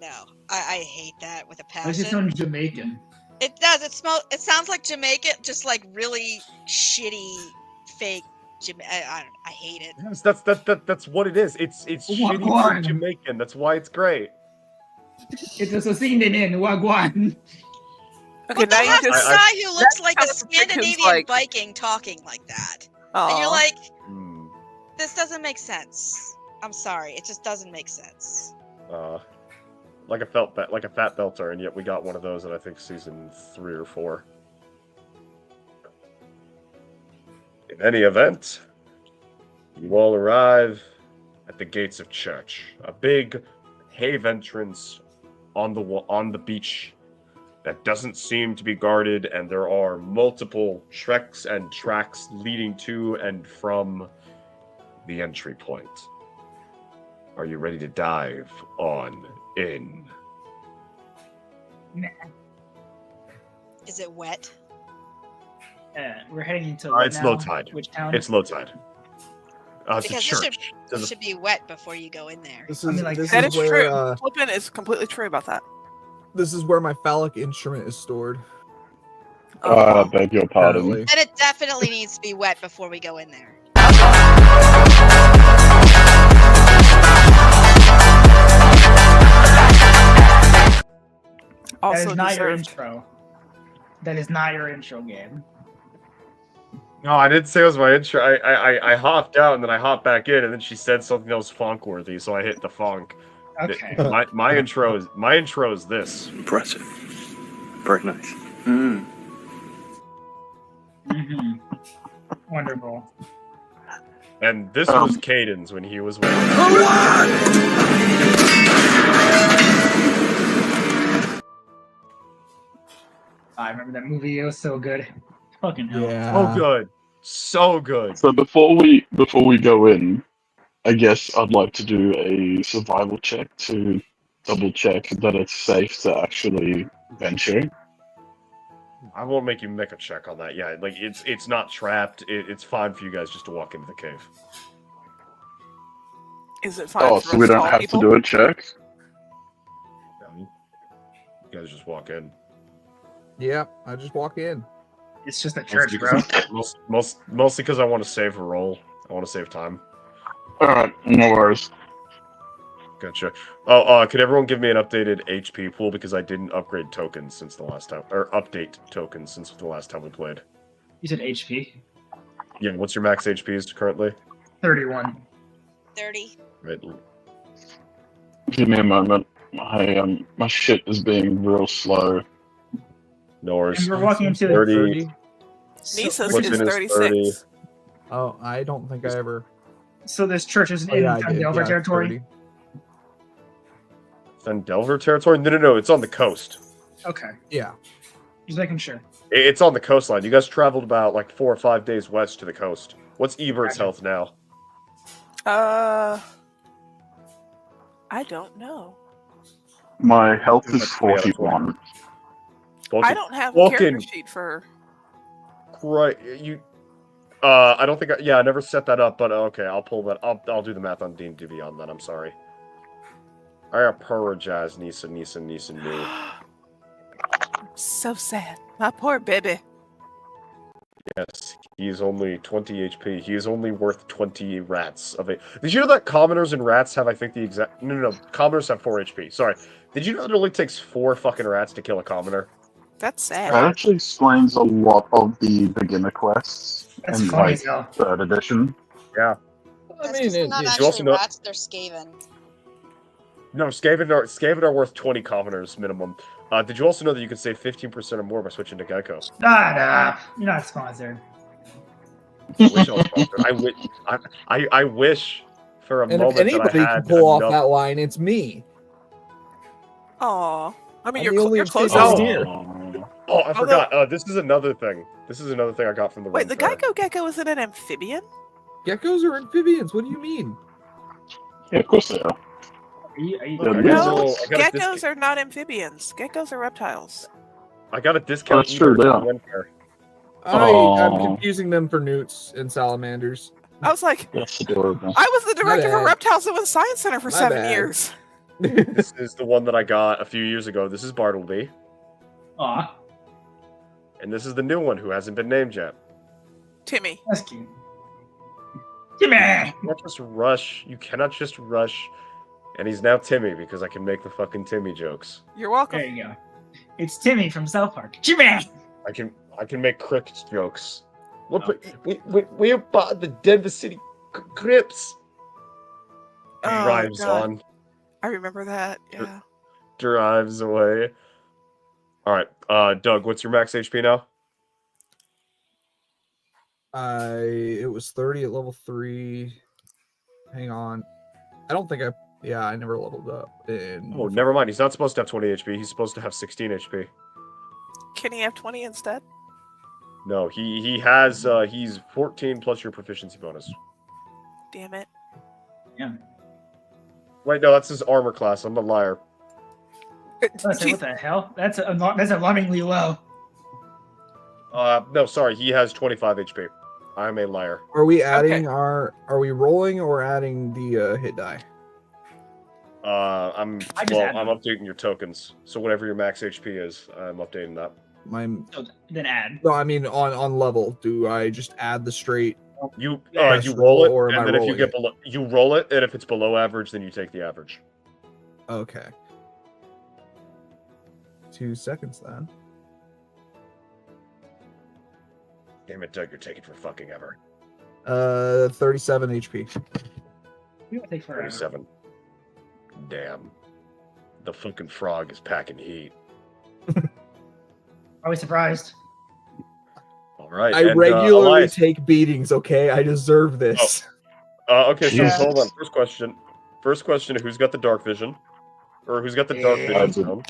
No, I hate that with a Why does it passion. sound Jamaican? It does. It sounds like Jamaican, just like really shitty, fake. I hate it. Yes, that's what it is. It's shitty Wagwan. Jamaican. That's why it's great. It's a singing in Wagwan. Okay, But now they'll you have a just. guy who looks like a kind of pictures, Scandinavian like- Viking talking like that, and you're Aw. like, Hmm. this doesn't make sense. I'm sorry, it just doesn't make sense. Like a fat belter, and yet we got one of those in I think season 3 or 4. In any event, you all arrive at the gates of church, a big cave entrance on the beach that doesn't seem to be guarded, and there are multiple treks and tracks leading to and from the entry point. Are you ready to dive on in? Nah. Is it wet? We're heading into It's low tide. Which town? It's low tide. It's a Because church. it should be wet before you go in there. This I is mean, like, this That is is true. where Plippin is completely true about that. this is where my phallic instrument is stored. I beg your pardon. Apparently. And it definitely needs to be wet before we go in there. That Also is not your deserved. intro. That is not your intro game. No, I didn't say it was my intro. I hopped out and then I hopped back in, and then she said something that was funk worthy, so I hit the funk. Okay. My intro is this. Impressive. Very nice. hmm Wonderful. And this was Caden's when he was with I remember that movie. It was so good. Fucking hell. Yeah. So good. So good. So before we go in, I guess I'd like to do a survival check to double check that it's safe to actually venture. I won't make you make a check on that. Yeah, like it's not trapped. It's fine for you guys just to walk into the cave. Is it fine Oh, for so we us don't small have people? to do a check? You guys just walk in. Yep, I just walk in. It's just a church, bro. Mostly because I want to save a roll. I want to save time. Alright, no worries. Gotcha. Oh, could everyone give me an updated HP pool because I didn't upgrade tokens since the last time, or update tokens since the last time we played. You said HP. Yeah, what's your max HPs currently? 31. 30. Right. Give me a moment. My shit is being real slow. No worries. And we're walking into 30. Nisa's What's is in his 36. 30? Oh, I don't think I ever. So this church is Oh, in yeah, I did. Delver Yeah, territory. 30. Then Delver territory? No, it's on the coast. Okay, Yeah. just making sure. It's on the coastline. You guys traveled about like 4 or 5 days west to the coast. What's Ebert's Gotcha. health now? I don't know. My health Pretty is much 3 out of 41. Bolton? I don't have a Walk character in. sheet for. Right, you. I don't think. I never set that up, but okay, I'll pull that. I'll do the math on D&D Beyond that. I'm sorry. I apologize, Nisa knew. So sad. My poor baby. Yes, he's only 20 HP. He is only worth 20 rats of it. Did you know that commoners and rats have, I think, the exact... No. Commoners have 4 HP. Sorry. Did you know that it only takes 4 fucking rats to kill a commoner? That's That sad. actually explains a lot of the beginner quests That's in funny like as hell. 3rd edition. Yeah. I That's mean, 'cause they're it, not it- you also actually know- rats, they're Skaven. No, Skaven are worth 20 commoners minimum. Did you also know that you can save 15% or more by switching to Gecko? Nah, you're not sponsored. I wish I was sponsored. I wish for a And if moment that anybody I can had pull off enough... that line, it's me. Aw. I mean, I'm the only you're close. obsidian to- here. Oh, I forgot. This is another thing. I got from the Wait, run the fair. gecko isn't an amphibian? Geckos are amphibians. What do you mean? Yeah, of course they are. Are you Yeah, Okay, Yeah. No, so I got a geckos are not amphibians. Geckos are reptiles. I got a discount. That's true, either they on are. Windfare. I'm Aw. confusing them for newts and salamanders. I was like, That's adorable. I was the director for bad. Reptiles and Science Center for My 7 bad. years. This is the one that I got a few years ago. This is Bartleby. Aw, And this is the new one who hasn't been named yet. Timmy. that's cute. Timmy! You cannot just rush. You cannot just rush. And he's now Timmy because I can make the fucking Timmy jokes. You're welcome. There you go. It's Timmy from South Park. Timmy! I can make cricket jokes. We bought the Denver City Crips. Oh, Drives God. on, I remember that. Yeah. drives away. All right, Doug, what's your max HP now? It was 30 at level 3. Hang on. I don't think I never leveled up. Oh, never mind. He's not supposed to have 20 HP. He's supposed to have 16 HP. Can he have 20 instead? No, he has he's 14 plus your proficiency bonus. Damn it. Wait, no, that's his armor class. I'm a liar. I was like, what the hell? That's alarmingly low. No, sorry, he has 25 HP. I'm a liar. Are we adding Okay. are we rolling or adding the hit die? I'm I just add them. updating your tokens. So whatever your max HP is, I'm updating that. So then add. No, I mean on level. Do I just add the straight? You Press you roll, roll it, or am and I then if you rolling get it? below, you roll it, and if it's below average, then you take the average. Okay. 2 seconds then. Damn it, Doug, you're taking for fucking ever. 37 HP. We will take forever. 37. Damn. The fucking frog is packing heat. Are we surprised? All right. I and, regularly Elias, take beatings. Okay, I deserve this. okay, so Yeah. hold on. First question: who's got the dark vision, or who's got the dark Yeah. vision stone?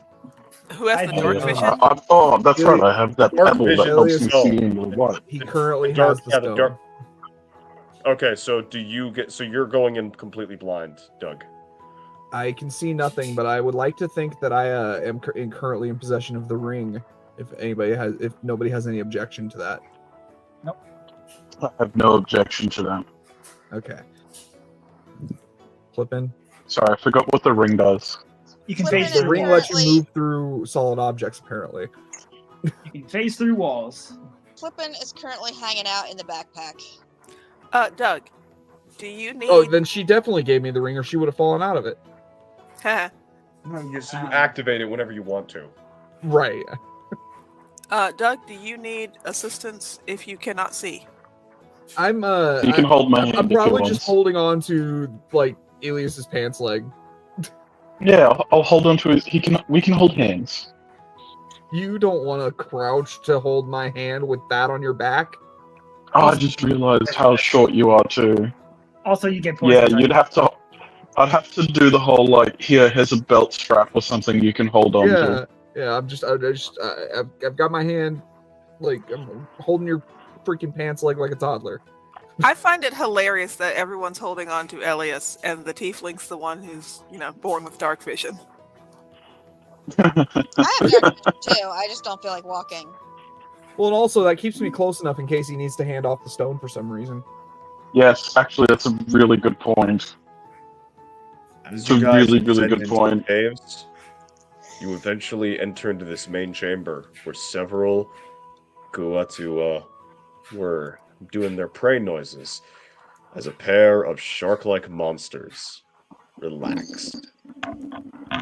Who has I the do. dark Yeah. vision? Oh, that's right. I have that Dark pebble that vision. helps me No. see in the light. He currently Dark- has the yeah, the stone. dark- Okay, so do you get? So you're going in completely blind, Doug. I can see nothing, but I would like to think that I am currently in possession of the ring. If nobody has any objection to that. I have no objection to that. Okay. Plippin. Sorry, I forgot what the ring does. You can Plippin phase is The through ring walls. lets you move through solid objects, apparently. You can phase through walls. Plippin is currently hanging out in the backpack. Doug, do you need... Oh, then she definitely gave me the ring, or she would have fallen out of it. Heh. So you activate it whenever you want to. Right. Doug, do you need assistance if you cannot see? I'm You can hold my hand I'm if you probably want. just holding on to like Elias's pants leg. Yeah, I'll hold on to his. We can hold hands. You don't want to crouch to hold my hand with that on your back. Oh, I just realized how short you are too. Also, you get poison. Yeah, you'd have to. I'd have to do the whole like, here's a belt strap or something you can hold on to. Yeah. I've got my hand, like I'm holding your freaking pants leg like a toddler. I find it hilarious that everyone's holding on to Elias, and the tiefling's the one who's, born with dark vision. I have dark vision too. I just don't feel like walking. Well, and also that keeps me close enough in case he needs to hand off the stone for some reason. Yes, actually, that's a really good point. It's a really, really good point. Caves, you eventually enter into this main chamber where several Guatu were doing their prey noises as a pair of shark-like monsters relaxed.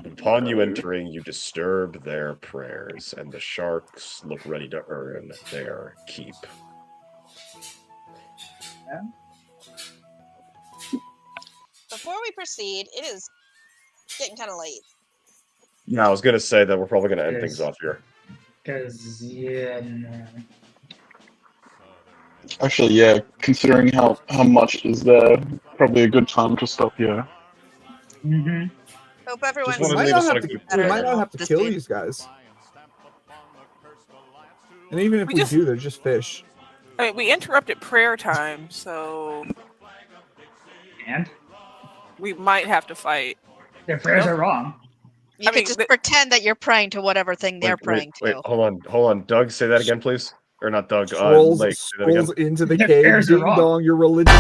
Upon you entering, you disturb their prayers, and the sharks look ready to earn their keep. Before we proceed, it is getting kind of late. Yeah, I was gonna say that we're probably gonna end Yes. things off here. Because, yeah. No. Actually, yeah, considering how much is there, probably a good time to stop here. Mm-hmm. Hope everyone's wanted We to might leave not us on have a to, good we better might than not have to this kill game. these guys. And even if We we just- do, they're just fish. I mean, we interrupted prayer time, so And we might have to fight. their prayers Nope. are wrong. You could just pretend that you're praying to whatever thing they're praying Wait, to. hold on. Doug, say that again, please. Or not Doug. Trolls, Lake. Say that again. scrolls into the Their cave. prayers are Ding wrong. dong, your religion.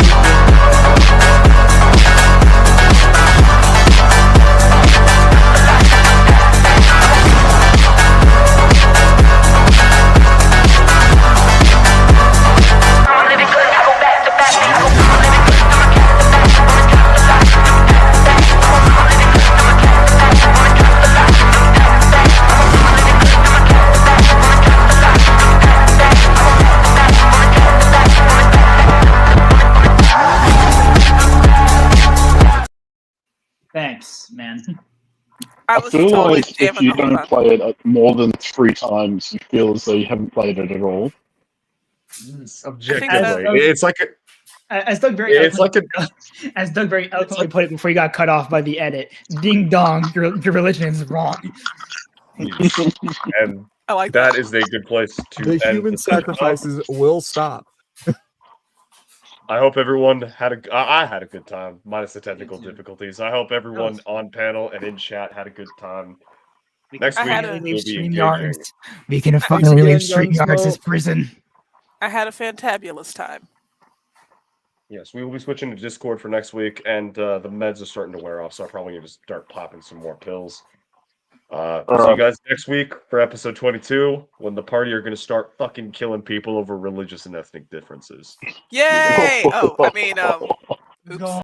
Thanks, man. I I was feel totally like if jamming you the whole don't time. play it more than 3 times, you feel as though you haven't played it at all. Objectively, Doug- it's like As Doug very it's like a as Doug very eloquently put it before he got cut off by the edit. Ding dong, your religion is wrong. and I like that is a good place to The end human the session. sacrifices will stop. I hope everyone had I had a good time, minus the technical difficulties. I hope everyone on panel and in chat had a good time. Next I week had a- we'll leave be StreamYards. engaging. We can Thanks finally again, leave StreamYards as Gunsmoke. prison. I had a fantabulous time. Yes, we will be switching to Discord for next week, and the meds are starting to wear off, so I probably need to start popping some more pills. See you guys next week for episode 22, when the party are going to start fucking killing people over religious and ethnic differences. Yay! Oh, I mean, oops.